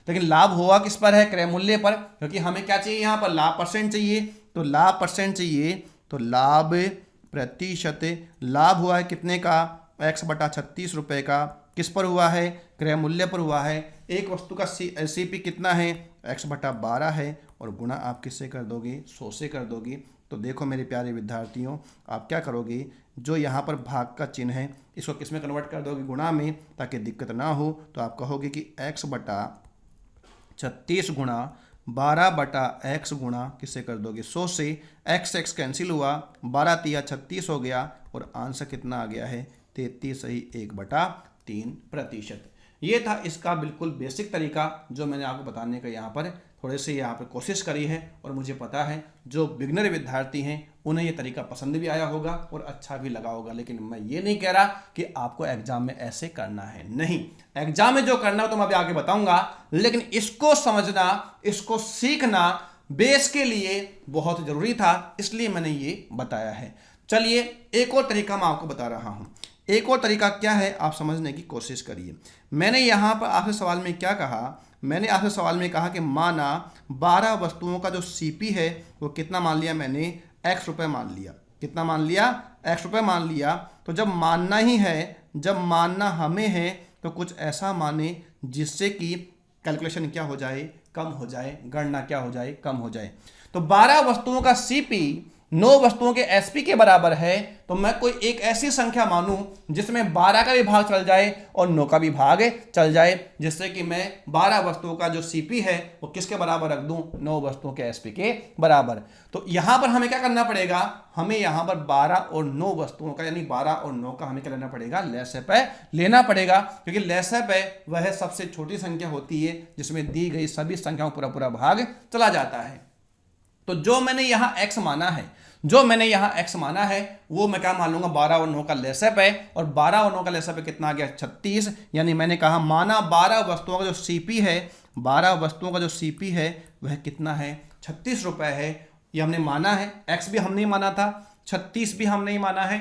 लेकिन लाभ हुआ किस पर है, क्रय मूल्य पर। क्योंकि हमें क्या चाहिए, यहाँ पर लाभ परसेंट चाहिए, तो लाभ परसेंट चाहिए, तो लाभ प्रतिशत, लाभ हुआ है कितने का, x बटा 36 रुपए का। किस पर हुआ है, क्रय मूल्य पर हुआ है। एक वस्तु का सीपी कितना है, x बटा 12 है, और गुणा आप किससे कर दोगे, 100 से कर दोगी। तो देखो मेरे प्यारे विद्यार्थियों, आप क्या करोगे, जो यहाँ पर भाग का चिन्ह है इसको किस में कन्वर्ट कर दोगे, गुणा में, ताकि दिक्कत ना हो। तो आप कहोगे कि x बटा 36 गुणा 12 बटा x गुणा किससे कर दोगे, 100 से। x कैंसिल हुआ, 12 तिया 36 हो गया, और आंसर कितना आ गया है, 33 सही 1/3%। ये था इसका बिल्कुल बेसिक तरीका जो मैंने आपको बताने का यहाँ पर थोड़े से यहाँ पर कोशिश करी है। और मुझे पता है जो बिगनर विद्यार्थी हैं उन्हें ये तरीका पसंद भी आया होगा और अच्छा भी लगा होगा। लेकिन मैं ये नहीं कह रहा कि आपको एग्जाम में ऐसे करना है, नहीं, एग्जाम में जो करना हो तो मैं अभी आगे बताऊंगा, लेकिन इसको समझना, इसको सीखना बेस के लिए बहुत जरूरी था, इसलिए मैंने ये बताया है। चलिए एक और तरीका मैं आपको बता रहा हूं। एक और तरीका क्या है, आप समझने की कोशिश करिए। मैंने यहां पर आपसे सवाल में क्या कहा, मैंने आपसे सवाल में कहा कि माना 12 वस्तुओं का जो सीपी है वो कितना मान लिया, मैंने x रुपए मान लिया। कितना मान लिया, x रुपए मान लिया। तो जब मानना ही है, जब मानना हमें है, तो कुछ ऐसा माने जिससे कि कैलकुलेशन क्या हो जाए, कम हो जाए, गणना क्या हो जाए, कम हो जाए। तो 12 वस्तुओं का सीपी 9 वस्तुओं के एसपी के बराबर है, तो मैं कोई एक ऐसी संख्या मानूं जिसमें 12 का भी भाग चल जाए और 9 का भी भाग चल जाए, जिससे कि मैं 12 वस्तुओं का जो सीपी है वो किसके बराबर रख दूं, 9 वस्तुओं के एसपी के बराबर। तो यहां पर हमें क्या करना पड़ेगा, हमें यहां पर 12 और 9 वस्तुओं का, यानी 12 और 9 का हमें क्या लेना पड़ेगा, लसअप लेना पड़ेगा। क्योंकि लसअप वह सबसे छोटी संख्या होती है जिसमें दी गई सभी संख्याओं पूरा पूरा भाग चला जाता है। तो जो मैंने यहां x माना है, जो मैंने यहां x माना है वो मैं क्या मान लूंगा, 12 और 9 का लसअप है, और 12 और 9 का लसअप कितना आ गया, 36। यानी मैंने कहा माना 12 वस्तुओं का जो सीपी है, 12 वस्तुओं का जो सीपी है वह कितना है, 36 रुपए है। ये हमने माना है, x भी हम नहीं माना था, 36 भी हम नहीं माना है।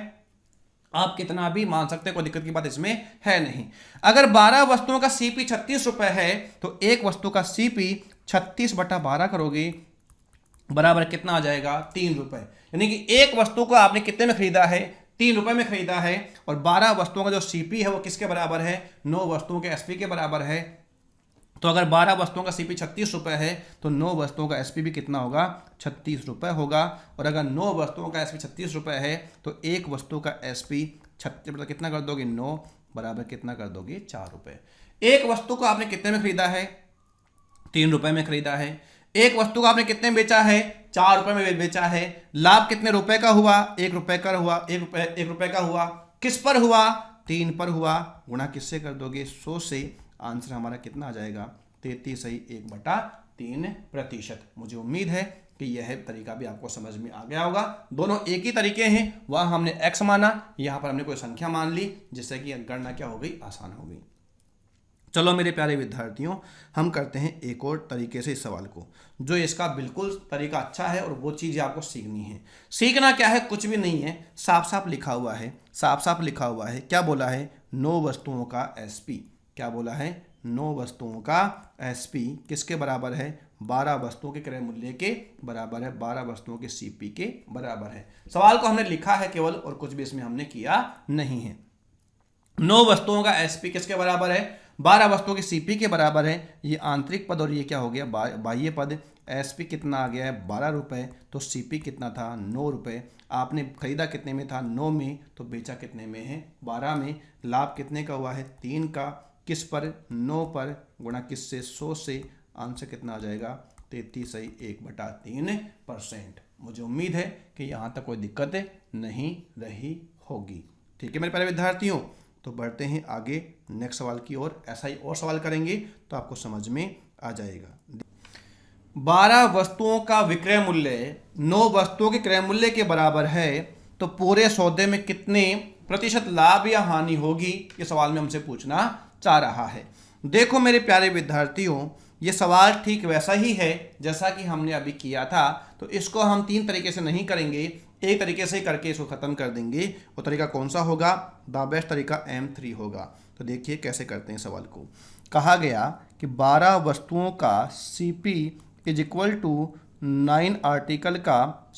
आप कितना भी मान सकते, कोई दिक्कत की बात इसमें है नहीं। अगर 12 वस्तुओं का सीपी 36 रुपए है तो एक वस्तु का सीपी 36 बटा 12 करोगे, बराबर कितना आ जाएगा, 3 रुपए। यानी कि एक वस्तु को आपने कितने में खरीदा है, ₹3 में खरीदा है और 12 वस्तुओं का जो सीपी है वो किसके बराबर है, 9 वस्तुओं के एसपी के बराबर है। तो अगर 12 वस्तुओं का सीपी ₹36 है तो 9 वस्तुओं का एसपी भी कितना होगा, ₹36 होगा। और अगर 9 वस्तुओं का एसपी ₹36 है तो एक वस्तु का एसपी 36 मतलब कितना कर दोगे, 9 बराबर कितना कर दोगे, ₹4। एक वस्तु को आपने कितने में खरीदा है, ₹3 में खरीदा है। एक वस्तु को आपने कितने में बेचा है, ₹4 में बेचा है। लाभ कितने रुपए का हुआ, ₹1 का हुआ, ₹1 का हुआ। किस पर हुआ, 3 पर हुआ। गुणा किससे कर दोगे, 100 से। आंसर हमारा कितना आ जाएगा, 33.1/3%। मुझे उम्मीद है कि यह तरीका भी आपको समझ में आ गया होगा। दोनों एक ही तरीके हैं, वहां हमने x माना, यहां पर हमने कोई संख्या मान ली, जिससे कि गणना क्या हो गई, आसान हो गई। चलो मेरे प्यारे विद्यार्थियों, हम करते हैं एक और तरीके से इस सवाल को, जो इसका बिल्कुल तरीका अच्छा है और वो चीज़ें आपको सीखनी है। सीखना क्या है, कुछ भी नहीं है, साफ साफ लिखा हुआ है, साफ साफ लिखा हुआ है। क्या बोला है, 9 वस्तुओं का एसपी। क्या बोला है, 9 वस्तुओं का एसपी किसके बराबर है, 12 वस्तुओं के क्रय मूल्य के बराबर है, 12 वस्तुओं के सीपी के बराबर है। सवाल को हमने लिखा है केवल, और कुछ भी इसमें हमने किया नहीं है। 9 वस्तुओं का एसपी किसके बराबर है, 12 वस्तुओं के सीपी के बराबर है। ये आंतरिक पद और ये क्या हो गया, बाह्य पद। एसपी कितना आ गया है, ₹12, तो सीपी कितना था, ₹9। आपने खरीदा कितने में था, 9 में, तो बेचा कितने में है, 12 में। लाभ कितने का हुआ है, 3 का। किस पर, 9 पर। गुणा किससे, 100 से। आंसर कितना आ जाएगा, 33.1/3%। मुझे उम्मीद है कि यहाँ तक कोई दिक्कत नहीं रही होगी। ठीक है मेरे प्यारे विद्यार्थियों, तो बढ़ते हैं आगे नेक्स्ट सवाल की ओर। ऐसा ही और सवाल करेंगे तो आपको समझ में आ जाएगा। 12 वस्तुओं का विक्रय मूल्य 9 वस्तुओं के क्रय मूल्य के बराबर है, तो पूरे सौदे में कितने प्रतिशत लाभ या हानि होगी, ये सवाल में हमसे पूछना चाह रहा है। देखो मेरे प्यारे विद्यार्थियों, ये सवाल ठीक वैसा ही है जैसा कि हमने अभी किया था। तो इसको हम 3 तरीके से नहीं करेंगे, एक तरीके से करके इसको ख़त्म कर देंगे। वो तरीका कौन सा होगा, द बेस्ट तरीका M3 होगा। तो देखिए कैसे करते हैं सवाल को। कहा गया कि 12 वस्तुओं का CP is equal to 9 article का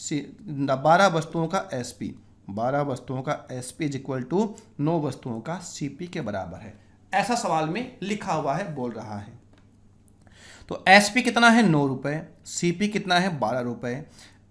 12 वस्तुओं का SP, 12 वस्तुओं का SP इज इक्वल टू 9 वस्तुओं का CP के बराबर है। ऐसा सवाल में लिखा हुआ है, बोल रहा है। तो SP कितना है, ₹9, CP कितना है, ₹12।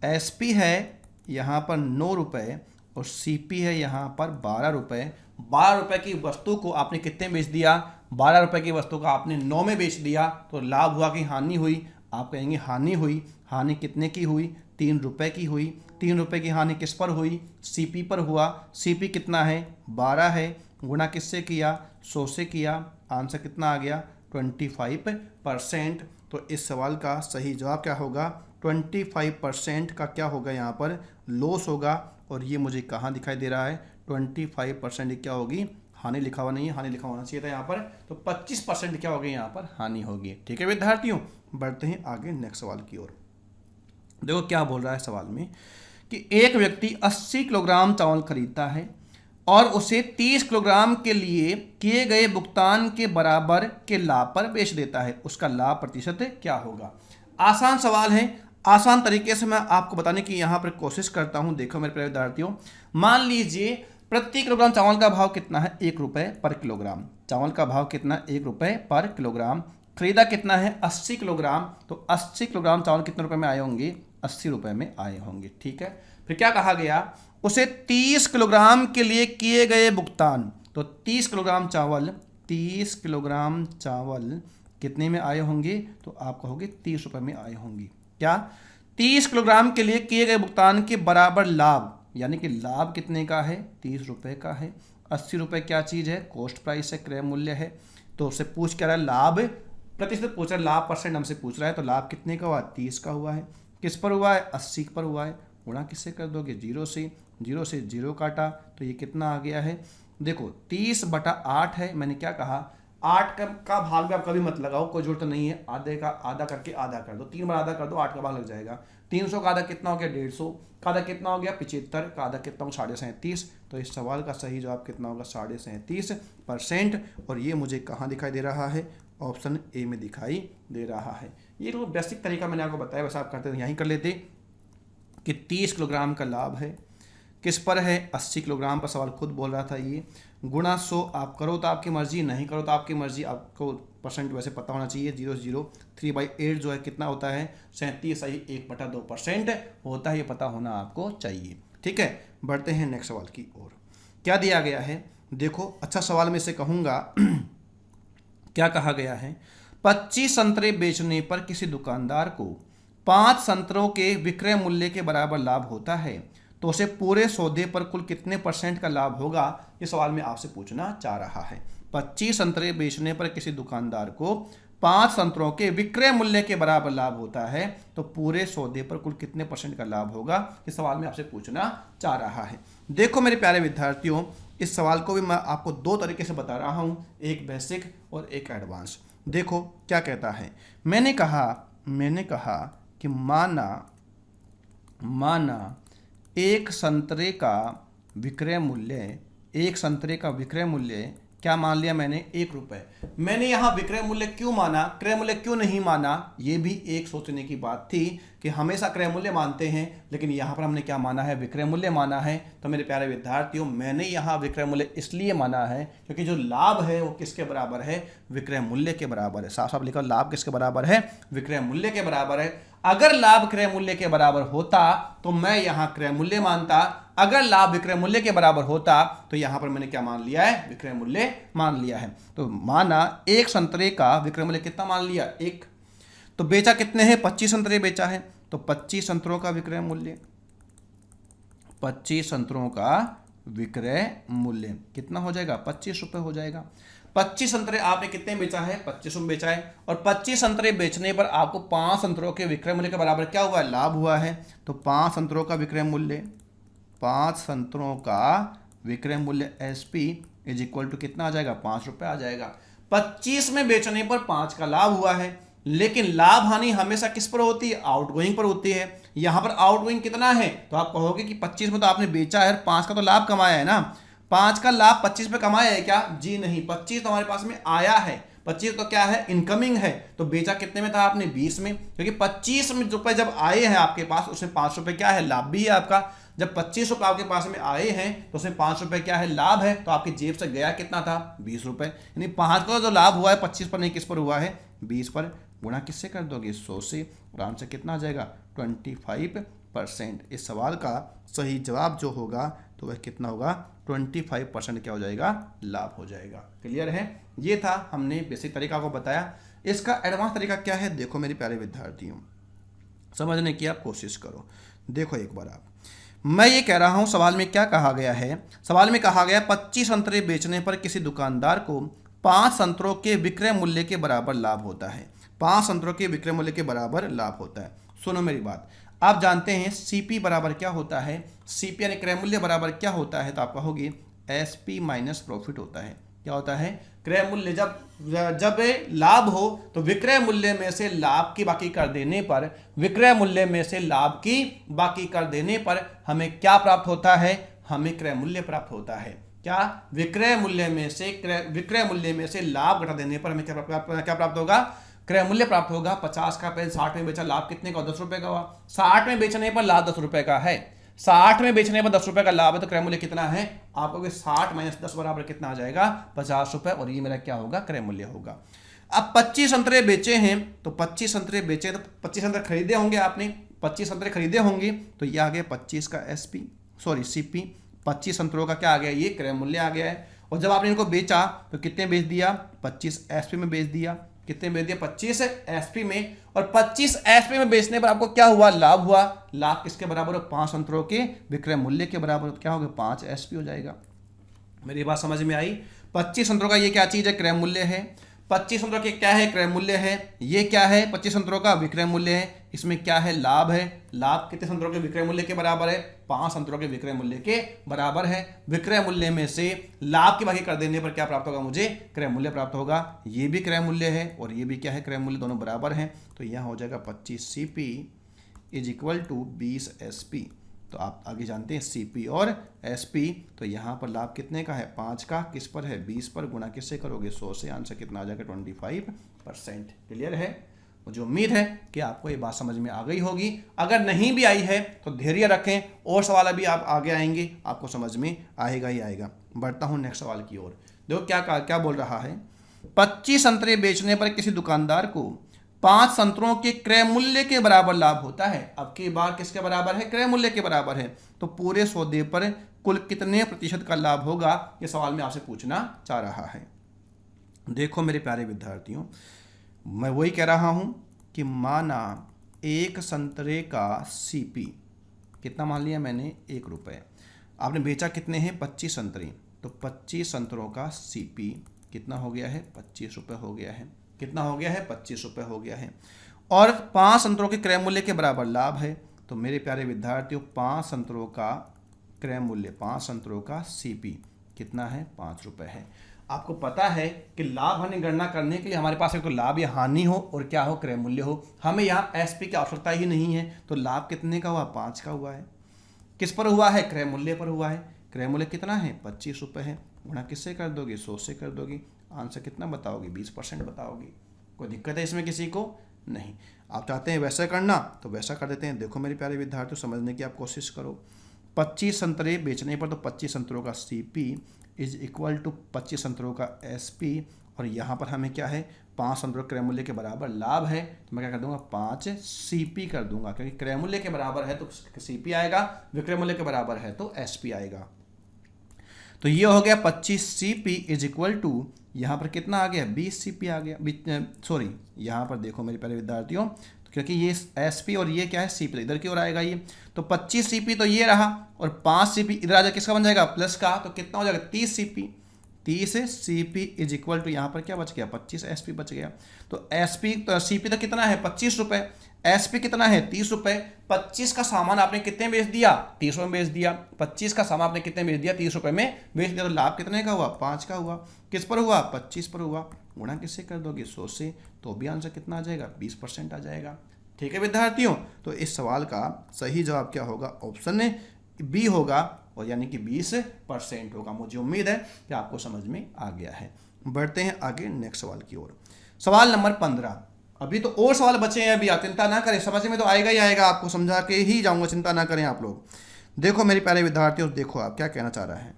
SP है यहाँ पर ₹9 और CP है यहाँ पर ₹12। ₹12 की वस्तु को आपने कितने बेच दिया, ₹12 की वस्तु को आपने 9 में बेच दिया, तो लाभ हुआ कि हानि हुई, आप कहेंगे हानि हुई। हानि कितने की हुई, ₹3 की हुई। ₹3 की हानि किस पर हुई, CP पर हुआ। CP कितना है, 12 है। गुणा किससे किया, 100 से किया। आंसर कितना आ गया, 25%। तो इस सवाल का सही जवाब क्या होगा, 25% का क्या होगा, यहाँ पर लॉस होगा। और ये मुझे कहाँ दिखाई दे रहा है, 25% क्या होगी, हानि लिखा हुआ नहीं है, हानि लिखा होना चाहिए था यहाँ पर। तो 25% क्या होगी, यहाँ पर हानि होगी। ठीक है विद्यार्थियों, बढ़ते हैं आगे नेक्स्ट सवाल की ओर। देखो क्या बोल रहा है सवाल में कि एक व्यक्ति 80 किलोग्राम चावल खरीदता है और उसे 30 किलोग्राम के लिए किए गए भुगतान के बराबर के लाभ पर बेच देता है, उसका लाभ प्रतिशत क्या होगा। आसान सवाल है, आसान तरीके से मैं आपको बताने की यहाँ पर कोशिश करता हूँ। देखो मेरे प्यारे विद्यार्थियों, मान लीजिए प्रति किलोग्राम चावल का भाव कितना है, ₹1 पर किलोग्राम। चावल का भाव कितना, ₹1 पर किलोग्राम। खरीदा कितना है, 80 किलोग्राम। तो 80 किलोग्राम चावल कितने रुपए में आए होंगे, ₹80 में आए होंगे। ठीक है, फिर क्या कहा गया, उसे 30 किलोग्राम के लिए किए गए भुगतान। तो 30 किलोग्राम चावल, 30 किलोग्राम चावल कितने में आए होंगे, तो आप कहोगे ₹30 में आए होंगे। क्या, 30 किलोग्राम के लिए किए गए भुगतान के बराबर लाभ, यानी कि लाभ कितने का है, ₹30 का है। ₹80 क्या चीज़ है, कॉस्ट प्राइस है, क्रय मूल्य है। तो उससे पूछ क्या रहा है, लाभ प्रतिशत पूछ रहा है, लाभ परसेंट हमसे पूछ रहा है। तो लाभ कितने का हुआ, 30 का हुआ है। किस पर हुआ है, 80 पर हुआ है। गुणा किससे कर दोगे, 0 से। 0 से 0 काटा तो ये कितना आ गया है, देखो 30/8 है। मैंने क्या कहा, 8 का भाग भी आप कभी मत लगाओ, कोई जरूरत नहीं है। आधे का आधा करके आधा कर दो, 3 बार आधा कर दो, 8 का भाग लग जाएगा। 300 का आधा कितना हो गया, 150 का आधा कितना हो गया, 75 का आधा कितना हो, 37.5। तो इस सवाल का सही जवाब कितना होगा, 37.5%। और ये मुझे कहाँ दिखाई दे रहा है, ऑप्शन ए में दिखाई दे रहा है। ये तो बेसिक तरीका मैंने आपको बताया, वैसे आप करते यहीं कर लेते कि 30 किलोग्राम का लाभ है, किस पर है, 80 किलोग्राम पर सवाल खुद बोल रहा था ये, गुणा 100 आप करो तो आपकी मर्जी, नहीं करो तो आपकी मर्जी, आपको परसेंट वैसे पता होना चाहिए। 0.03/8 जो है कितना होता है, 37.1/2% होता है, ये पता होना आपको चाहिए। ठीक है, बढ़ते हैं नेक्स्ट सवाल की ओर। क्या दिया गया है, देखो अच्छा सवाल में से कहूँगा क्या कहा गया है, 25 संतरे बेचने पर किसी दुकानदार को 5 संतरों के विक्रय मूल्य के बराबर लाभ होता है, तो उसे पूरे सौदे पर कुल कितने % का लाभ होगा, ये सवाल मैं आपसे पूछना चाह रहा है। 25 संतरे बेचने पर किसी दुकानदार को 5 संतरों के विक्रय मूल्य के बराबर लाभ होता है, तो पूरे सौदे पर कुल कितने % का लाभ होगा, ये सवाल मैं आपसे पूछना चाह रहा है। देखो मेरे प्यारे विद्यार्थियों, इस सवाल को भी मैं आपको 2 तरीके से बता रहा हूँ, एक बेसिक और एक एडवांस। देखो क्या कहता है, मैंने कहा कि माना एक संतरे का विक्रय मूल्य क्या मान लिया मैंने, 1 रुपये। मैंने यहाँ विक्रय मूल्य क्यों माना, क्रय मूल्य क्यों नहीं माना, ये भी एक सोचने की बात थी कि हमेशा क्रय मूल्य मानते हैं, लेकिन यहाँ पर हमने क्या माना है, विक्रय मूल्य माना है। तो मेरे प्यारे विद्यार्थियों, मैंने यहाँ विक्रय मूल्य इसलिए माना है क्योंकि जो लाभ है वो किसके बराबर है, विक्रय मूल्य के बराबर है। साफ साफ लिखा, लाभ किसके बराबर है, विक्रय मूल्य के बराबर है। अगर लाभ क्रय मूल्य के बराबर होता तो मैं यहाँ क्रय मूल्य मानता, अगर लाभ विक्रय मूल्य के बराबर होता तो यहां पर मैंने क्या मान लिया है, विक्रय मूल्य मान लिया है। तो माना एक संतरे का विक्रय मूल्य कितना मान लिया, 1, तो बेचा कितने हैं, 25 संतरे बेचा है, तो 25 संतरों का विक्रय मूल्य, 25 संतरों का विक्रय मूल्य कितना हो जाएगा, 25 रुपये हो जाएगा। 25 संतरे आपने कितने बेचा है, 25 में बेचा है, और 25 संतरे बेचने पर आपको 5 संतरों के विक्रय मूल्य के बराबर क्या हुआ है, लाभ हुआ है। तो 5 संतरों का विक्रय मूल्य, 5 संतरों का विक्रय मूल्य SP इज इक्वल टू कितना आ जाएगा, 5 रुपये आ जाएगा। 25 में बेचने पर 5 का लाभ हुआ है, लेकिन लाभ हानि हमेशा किस पर होती है, आउटगोइंग पर होती है। यहां पर आउटगोइंग कितना है, तो आप कहोगे कि 25 में तो आपने बेचा है, 5 का तो लाभ कमाया है ना, 5 का लाभ 25 पे कमाया है क्या, जी नहीं, 25 तो हमारे पास में आया है, 25 तो क्या है, इनकमिंग है। तो बेचा कितने में था आपने, 20 में, क्योंकि 25 रुपए जब आए हैं आपके पास, उसमें 5 रुपए क्या है, लाभ भी है आपका। जब 25 रुपए आपके पास में आए हैं तो उसमें 5 रुपए क्या है, लाभ है। तो आपकी जेब से गया कितना था, 20 रुपए। यानी 5 का जो लाभ हुआ है 25 पर नहीं, किस पर हुआ है, 20 पर। गुणा किससे कर दोगे, 100 से, और आंसर कितना आ जाएगा, 25%। इस सवाल का सही जवाब जो होगा तो वह कितना होगा, 25% क्या हो जाएगा, लाभ हो जाएगा। क्लियर है, ये था हमने बेसिक तरीका को बताया। इसका एडवांस तरीका क्या है, देखो मेरे प्यारे विद्यार्थियों, समझने की आप कोशिश करो। देखो एक बार आप, मैं ये कह रहा हूं सवाल में क्या कहा गया है, सवाल में कहा गया 25 संतरे बेचने पर किसी दुकानदार को 5 संतरों के विक्रय मूल्य के बराबर लाभ होता है, 5 संतरों के विक्रय मूल्य के बराबर लाभ होता है। सुनो मेरी बात, आप जानते हैं CP बराबर क्या होता है, CP यानी क्रय मूल्य बराबर क्या होता है, तो आप कहोगे SP माइनस प्रॉफिट होता है। क्या होता है, क्रय मूल्य जब लाभ हो तो विक्रय मूल्य में से लाभ की बाकी कर देने पर, विक्रय मूल्य में से लाभ की बाकी कर देने पर हमें क्या प्राप्त होता है, हमें क्रय मूल्य प्राप्त होता है। क्या, विक्रय मूल्य में से लाभ घटा देने पर हमें क्या प्राप्त होगा, क्रय मूल्य प्राप्त होगा। 50 का पेन 60 में बेचा, लाभ कितने का, 10 रुपए का हुआ। 60 में बेचने पर लाभ 10 रुपए का है, 60 में बेचने पर 10 रुपए का लाभ है, तो क्रय मूल्य कितना है, आपको 60 माइनस 10 बराबर कितना आ जाएगा, 50 रुपए, और ये मेरा क्या होगा, क्रय मूल्य होगा। अब 25 संतरे बेचे हैं, तो 25 संतरे बेचे तो 25 संतरे खरीदे होंगे आपने, 25 संतरे खरीदे होंगे, तो ये आ गया 25 का CP, 25 संतरों का क्या आ गया, ये क्रय मूल्य आ गया है। और जब आपने इनको बेचा तो कितने बेच दिया, 25 SP में बेच दिया। कितने बेच दिया, 25 SP में, और 25 SP में बेचने पर आपको क्या हुआ, लाभ हुआ। लाभ किसके बराबर हो, 5 संतरों के विक्रय मूल्य के बराबर, क्या हो गया, 5 SP हो जाएगा। मेरी बात समझ में आई। 25 संतरों का ये क्या चीज है, क्रय मूल्य है। 25 संतरों के क्या है, क्रय मूल्य है। ये क्या है, 25 संतरों का विक्रय मूल्य है। इसमें क्या है, लाभ है। लाभ कितने संतरों के विक्रय मूल्य के बराबर है, 5 संतरों के विक्रय मूल्य के बराबर है। विक्रय मूल्य में से लाभ की बाकी कर देने पर क्या प्राप्त होगा, मुझे क्रय मूल्य प्राप्त होगा। ये भी क्रय मूल्य है और ये भी क्या है, क्रय मूल्य, दोनों बराबर हैं। तो यह हो जाएगा 25 CP is equal to 20 SP। तो आप आगे जानते हैं CP और SP। तो यहाँ पर लाभ कितने का है, 5 का, किस पर है, 20 पर, गुणा किससे करोगे, 100 से। आंसर कितना आ जाएगा, 25%। क्लियर है। मुझे उम्मीद है कि आपको ये बात समझ में आ गई होगी। अगर नहीं भी आई है तो धैर्य रखें, और सवाल अभी आप आगे आएंगे, आपको समझ में आएगा ही आएगा। बढ़ता हूँ नेक्स्ट सवाल की ओर। देखो क्या बोल रहा है। 25 संतरे बेचने पर किसी दुकानदार को 5 संतरों के क्रय मूल्य के बराबर लाभ होता है। अब की बार किसके बराबर है? क्रय मूल्य के बराबर है। तो पूरे सौदे पर कुल कितने प्रतिशत का लाभ होगा, ये सवाल मैं आपसे पूछना चाह रहा है। देखो मेरे प्यारे विद्यार्थियों, मैं वही कह रहा हूं कि माना एक संतरे का सीपी कितना मान लिया मैंने, 1 रुपये। आपने बेचा कितने हैं? 25 संतरे। तो 25 संतरों का सीपी कितना हो गया है? 25 रुपये हो गया है। कितना हो गया है? 25 रुपये हो गया है। और 5 संतरों के क्रय मूल्य के बराबर लाभ है। तो मेरे प्यारे विद्यार्थियों, 5 संतरों का क्रय मूल्य, 5 संतरों का सीपी कितना है? 5 रुपये है। आपको पता है कि लाभ हानि गणना करने के लिए हमारे पास एक तो लाभ या हानि हो और क्या हो? क्रय मूल्य हो। हमें यहाँ एसपी की आवश्यकता ही नहीं है। तो लाभ कितने का हुआ? 5 का हुआ है। किस पर हुआ है? क्रय मूल्य पर हुआ है। क्रय मूल्य कितना है? 25 रुपये है। गुणा किससे कर दोगे? 100 से कर दोगे। आंसर कितना बताओगे? 20% बताओगे। कोई दिक्कत है इसमें किसी को? नहीं। आप चाहते हैं वैसा करना तो वैसा कर देते हैं। देखो मेरे प्यारे विद्यार्थियों, समझने की आप कोशिश करो। 25 संतरे बेचने पर तो 25 संतरों का सीपी इज इक्वल टू 25 संतरों का एसपी, और यहाँ पर हमें क्या है? 5 संतरों क्रय मूल्य के बराबर लाभ है। तो मैं क्या कर दूंगा? 5 सीपी कर दूंगा, क्योंकि क्रय मूल्य के बराबर है तो सीपी आएगा, विक्रय मूल्य के बराबर है तो एसपी आएगा। तो ये हो गया 25 सीपी इज इक्वल टू, यहाँ पर कितना आ गया? 20 सीपी आ गया। सॉरी, यहाँ पर देखो मेरे प्यारे विद्यार्थियों, क्योंकि ये एसपी और ये क्या है? सीपी, इधर की ओर आएगा ये। तो 25 सीपी तो ये रहा, और 5 सीपी इधर आ जाए, किसका बन जाएगा? प्लस का। तो कितना हो जाएगा? 30 CP. 30 CP is equal to, यहाँ पर क्या बच गया? 25 एसपी बच गया। तो एसपी तो सीपी तो कितना है? 25 रुपये। एसपी कितना है? 30 रुपये। 25 का सामान आपने कितने बेच दिया? 30 रुपये में बेच दिया। 25 का सामान आपने कितने बेच दिया? 30 रुपये में बेच दिया। तो लाभ कितने का हुआ? 5 का हुआ। किस पर हुआ? 25 पर हुआ। गुणा किससे कर दोगे? 100 से। तो भी आंसर कितना आ जाएगा? 20% आ जाएगा। ठीक है विद्यार्थियों, तो इस सवाल का सही जवाब क्या होगा? ऑप्शन बी होगा, और यानी कि 20% होगा। मुझे उम्मीद है कि आपको समझ में आ गया है। बढ़ते हैं आगे नेक्स्ट सवाल की ओर। सवाल नंबर 15। अभी तो और सवाल बचे हैं, अभी आप चिंता ना करें, समझ में तो आएगा ही आएगा, आपको समझा के ही जाऊंगा, चिंता ना करें आप लोग। देखो मेरे प्यारे विद्यार्थियों, देखो आप क्या कहना चाह रहा है।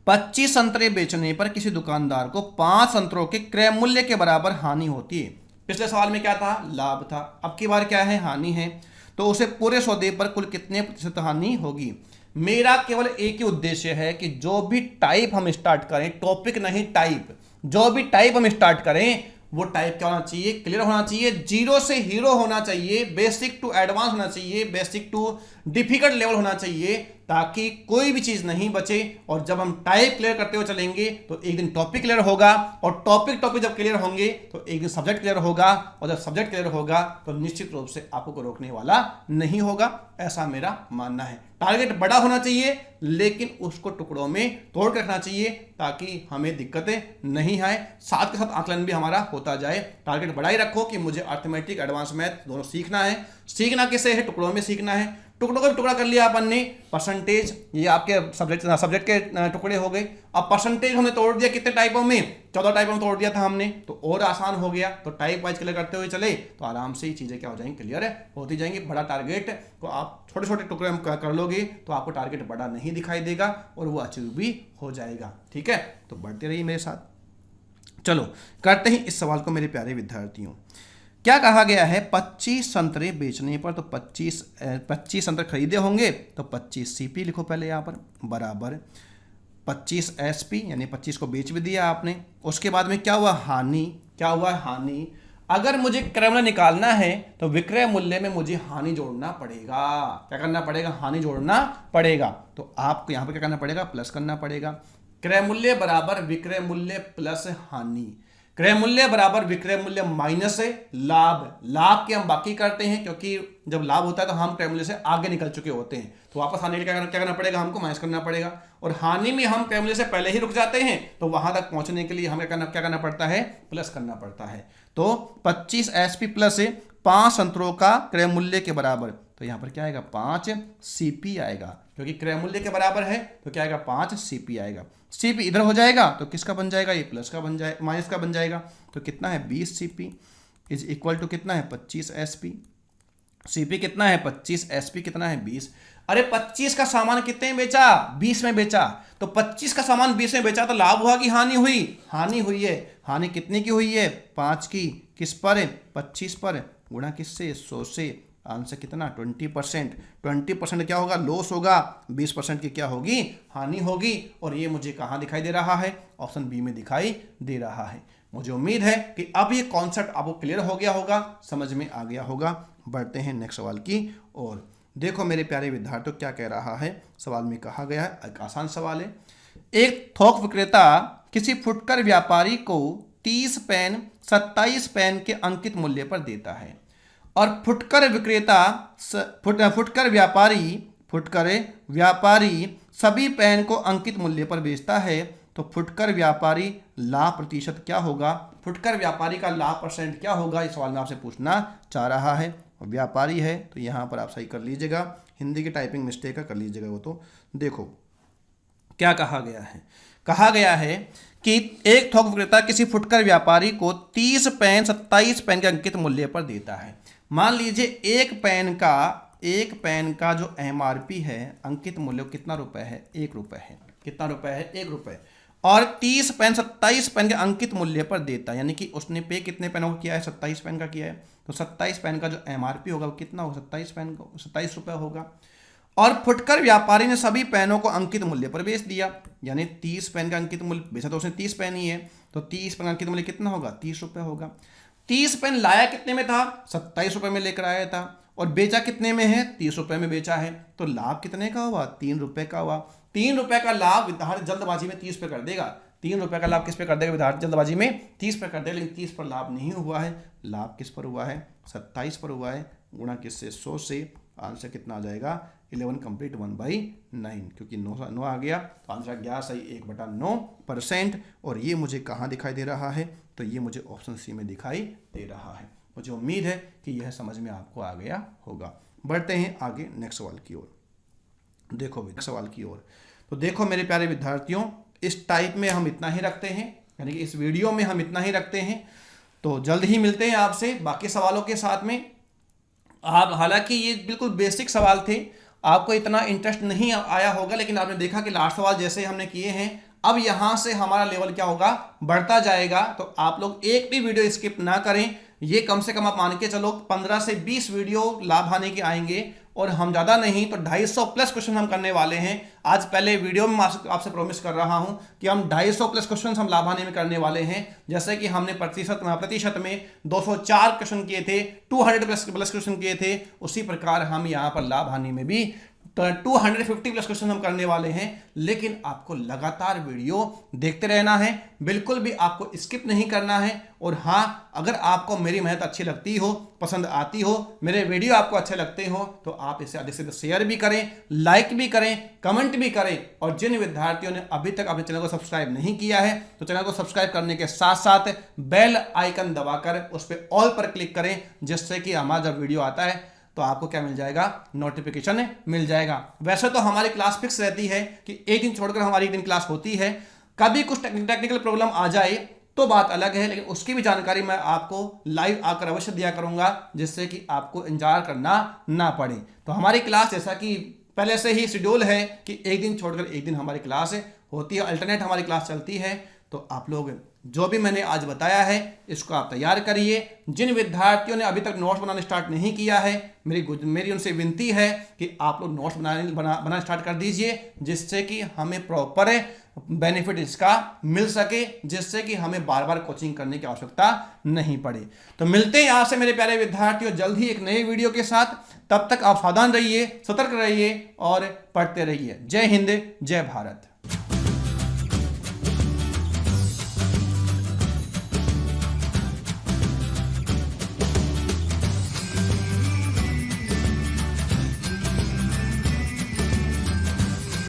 25 संतरे बेचने पर किसी दुकानदार को 5 संतरों के क्रय मूल्य के बराबर हानि होती है। पिछले सवाल में क्या था? लाभ था। अब की बार क्या है? हानि है। तो उसे पूरे सौदे पर कुल कितने प्रतिशत हानि होगी? मेरा केवल एक ही उद्देश्य है कि जो भी टाइप हम स्टार्ट करें, टॉपिक नहीं टाइप, जो भी टाइप हम स्टार्ट करें वो टाइप क्या होना चाहिए? क्लियर होना चाहिए। जीरो से हीरो होना चाहिए, बेसिक टू एडवांस होना चाहिए, बेसिक टू डिफिकल्ट लेवल होना चाहिए, ताकि कोई भी चीज नहीं बचे। और जब हम टाइप क्लियर करते हुए चलेंगे तो एक दिन टॉपिक क्लियर होगा, और टॉपिक जब क्लियर होंगे तो एक दिन सब्जेक्ट क्लियर होगा, और जब सब्जेक्ट क्लियर होगा तो निश्चित रूप से आपको कोई रोकने वाला नहीं होगा। ऐसा मेरा मानना है। टारगेट बड़ा होना चाहिए, लेकिन उसको टुकड़ों में तोड़ कर रखना चाहिए, ताकि हमें दिक्कतें नहीं आए, साथ के साथ आकलन भी हमारा होता जाए। टारगेट बड़ा ही रखो कि मुझे अर्थमेटिक, एडवांस मैथ दोनों सीखना है। सीखना किसे है? टुकड़ों में सीखना है। टुकड़ों का भी टुकड़ा कर लिया अपन ने। परसेंटेज, ये आपके सब्जेक्ट के टुकड़े हो गए। अब परसेंटेज हमने तोड़ दिया कितने टाइपों में? 14 टाइपों में तोड़ दिया था हमने, तो और आसान हो गया। तो टाइप वाइज क्लियर करते हुए चले तो आराम से ही चीजें क्या हो जाएंगी? क्लियर होती जाएंगी। बड़ा टारगेट को आप छोटे छोटे टुकड़े कर लोगे तो आपको टारगेट बड़ा नहीं दिखाई देगा, और वो अचीव भी हो जाएगा। ठीक है, तो बढ़ते रहिए मेरे साथ। चलो करते हैं इस सवाल को मेरे प्यारे विद्यार्थियों। क्या कहा गया है? 25 संतरे बेचने पर, तो 25 संतरे खरीदे होंगे तो 25 सीपी लिखो पहले यहाँ पर, बराबर 25 एसपी, यानी 25 को बेच भी दिया आपने। उसके बाद में क्या हुआ? हानि। क्या हुआ? हानि। अगर मुझे क्रय मूल्य निकालना है तो विक्रय मूल्य में मुझे हानि जोड़ना पड़ेगा। क्या करना पड़ेगा? हानि जोड़ना पड़ेगा। तो आपको यहाँ पर क्या करना पड़ेगा? प्लस करना पड़ेगा। क्रय मूल्य बराबर विक्रय मूल्य प्लस हानि। क्रय मूल्य बराबर विक्रय मूल्य माइनस लाभ। लाभ के हम बाकी करते हैं, क्योंकि जब लाभ होता है तो हम क्रय मूल्य से आगे निकल चुके होते हैं, तो वापस हानि के लिए क्या करना पड़ेगा? हमको माइनस करना पड़ेगा। और हानि में हम क्रय मूल्य से पहले ही रुक जाते हैं, तो वहां तक पहुंचने के लिए हमें क्या करना पड़ता है? प्लस करना पड़ता है। तो 25 एसपी प्लस 5 संतरों का क्रय मूल्य के बराबर, तो यहाँ पर क्या आएगा? 5 सीपी आएगा, क्योंकि क्रय मूल्य के बराबर है तो क्या आएगा? 5 सीपी आएगा। सीपी इधर हो जाएगा तो किसका बन जाएगा? ये प्लस का बन जाएगा, माइनस का बन जाएगा। तो कितना है? 20 सीपी इज इक्वल टू कितना है 25 SP। CP कितना है 25, SP कितना है 20। अरे 25 का सामान कितने में बेचा, 20 में बेचा। तो 25 का सामान 20 में बेचा तो लाभ हुआ कि हानि हुई, हानि हुई है। हानि कितने की हुई है, 5 की। किस पर है, 25 पर। गुणा किससे, 100 से। आंसर कितना 20%। 20% क्या होगा, लॉस होगा। 20% की क्या होगी, हानि होगी। और ये मुझे कहाँ दिखाई दे रहा है, ऑप्शन बी में दिखाई दे रहा है। मुझे उम्मीद है कि अब ये कॉन्सेप्ट आपको क्लियर हो गया होगा, समझ में आ गया होगा। बढ़ते हैं नेक्स्ट सवाल की और देखो मेरे प्यारे विद्यार्थियों क्या कह रहा है। सवाल में कहा गया है, एक आसान सवाल है। एक थोक विक्रेता किसी फुटकर व्यापारी को 30 पेन 27 पेन के अंकित मूल्य पर देता है और फुटकर व्यापारी सभी पेन को अंकित मूल्य पर बेचता है। तो फुटकर व्यापारी लाभ प्रतिशत क्या होगा, फुटकर व्यापारी का लाभ परसेंट क्या होगा, इस सवाल में आपसे पूछना चाह रहा है। व्यापारी है तो यहाँ पर आप सही कर लीजिएगा, हिंदी की टाइपिंग मिस्टेक है कर लीजिएगा वो। तो देखो क्या कहा गया है, कहा गया है कि एक थोक विक्रेता किसी फुटकर व्यापारी को 30 पेन 27 पेन के अंकित मूल्य पर देता है। मान लीजिए एक पेन का जो MRP है, अंकित मूल्य कितना रुपए है, 1 रुपए है। कितना रुपए है, 1 रुपए। और 30 पेन 27 पेन के अंकित मूल्य पर देता है, यानी कि उसने पे कितने पेनों का किया है, 27 पेन का किया है। तो 27 पेन का जो MRP होगा वो कितना होगा, 27 रुपये होगा। और फुटकर व्यापारी ने सभी पेनों को अंकित मूल्य पर बेच दिया, यानी 30 पेन का अंकित मूल्य, बेचा तो उसने 30 पेन ही है, तो 30 पेन का अंकित मूल्य कितना होगा, 30 रुपये होगा। 30 पेन लाया कितने में था, 27 रुपये में लेकर आया था, और बेचा कितने में है, 30 रुपये में बेचा है। तो लाभ कितने का हुआ, 3 रुपये का हुआ। 3 रुपये का लाभ विद्यार्थी जल्दबाजी में 30 पे कर देगा। 3 रुपये का लाभ किस पे कर देगा विद्यार्थी, जल्दबाजी में 30 पे कर देगा, लेकिन 30 पर लाभ नहीं हुआ है। लाभ किस पर हुआ है, 27 पर हुआ है। गुणा किससे, 100 से। आंसर कितना आ जाएगा, 11 कंप्लीट 1/9, क्योंकि 9 आ गया तो आंसर गया सही 1/9%। और ये मुझे कहाँ दिखाई दे रहा है, तो ये मुझे ऑप्शन सी में दिखाई दे रहा है। मुझे उम्मीद है कि यह समझ में आपको आ गया होगा। बढ़ते हैं आगे नेक्स्ट सवाल की ओर। देखो सवाल की ओर, तो देखो मेरे प्यारे विद्यार्थियों, इस टाइप में हम इतना ही रखते हैं, यानी कि इस वीडियो में हम इतना ही रखते हैं। तो जल्द ही मिलते हैं आपसे बाकी सवालों के साथ में। आप, हालांकि ये बिल्कुल बेसिक सवाल थे, आपको इतना इंटरेस्ट नहीं आया होगा, लेकिन आपने देखा कि लास्ट सवाल जैसे हमने किए हैं, अब यहाँ से हमारा लेवल क्या होगा, बढ़ता जाएगा। तो आप लोग एक भी वीडियो स्किप ना करें। ये कम से कम आप मान के चलो 15 से 20 वीडियो लाभ आने के आएंगे, और हम ज़्यादा नहीं तो 250 प्लस क्वेश्चन हम करने वाले हैं। आज पहले वीडियो में आपसे प्रॉमिस कर रहा हूं कि हम 250 प्लस क्वेश्चन हम लाभ आने में करने वाले हैं। जैसे कि हमने प्रतिशत में 204 क्वेश्चन किए थे, 200 प्लस क्वेश्चन किए थे, उसी प्रकार हम यहाँ पर लाभ हानि में भी 250 प्लस क्वेश्चन हम करने वाले हैं। लेकिन आपको लगातार वीडियो देखते रहना है, बिल्कुल भी आपको स्किप नहीं करना है। और हाँ, अगर आपको मेरी मेहनत अच्छी लगती हो, पसंद आती हो, मेरे वीडियो आपको अच्छे लगते हो, तो आप इसे अधिक से अधिक शेयर भी करें, लाइक भी करें, कमेंट भी करें। और जिन विद्यार्थियों ने अभी तक अपने चैनल को सब्सक्राइब नहीं किया है, तो चैनल को सब्सक्राइब करने के साथ साथ बेल आइकन दबाकर उस पर ऑल पर क्लिक करें, जिससे कि हमारा जब वीडियो आता है तो आपको क्या मिल जाएगा, नोटिफिकेशन मिल जाएगा। वैसे तो हमारी क्लास फिक्स रहती है कि एक दिन छोड़कर हमारी एक दिन क्लास होती है। कभी कुछ टेक्निकल प्रॉब्लम आ जाए तो बात अलग है, लेकिन उसकी भी जानकारी मैं आपको लाइव आकर अवश्य दिया करूंगा, जिससे कि आपको इंतजार करना ना पड़े। तो हमारी क्लास जैसा कि पहले से ही शेड्यूल है कि एक दिन छोड़कर एक दिन हमारी क्लास होती है, अल्टरनेट हमारी क्लास चलती है। तो आप लोग जो भी मैंने आज बताया है इसको आप तैयार करिए। जिन विद्यार्थियों ने अभी तक नोट्स बनाना स्टार्ट नहीं किया है, मेरी उनसे विनती है कि आप लोग नोट्स बनाना स्टार्ट कर दीजिए, जिससे कि हमें प्रॉपर बेनिफिट इसका मिल सके, जिससे कि हमें बार बार कोचिंग करने की आवश्यकता नहीं पड़े। तो मिलते हैं आपसे मेरे प्यारे विद्यार्थियों जल्द ही एक नए वीडियो के साथ। तब तक आप सावधान रहिए, सतर्क रहिए और पढ़ते रहिए। जय हिंद, जय भारत।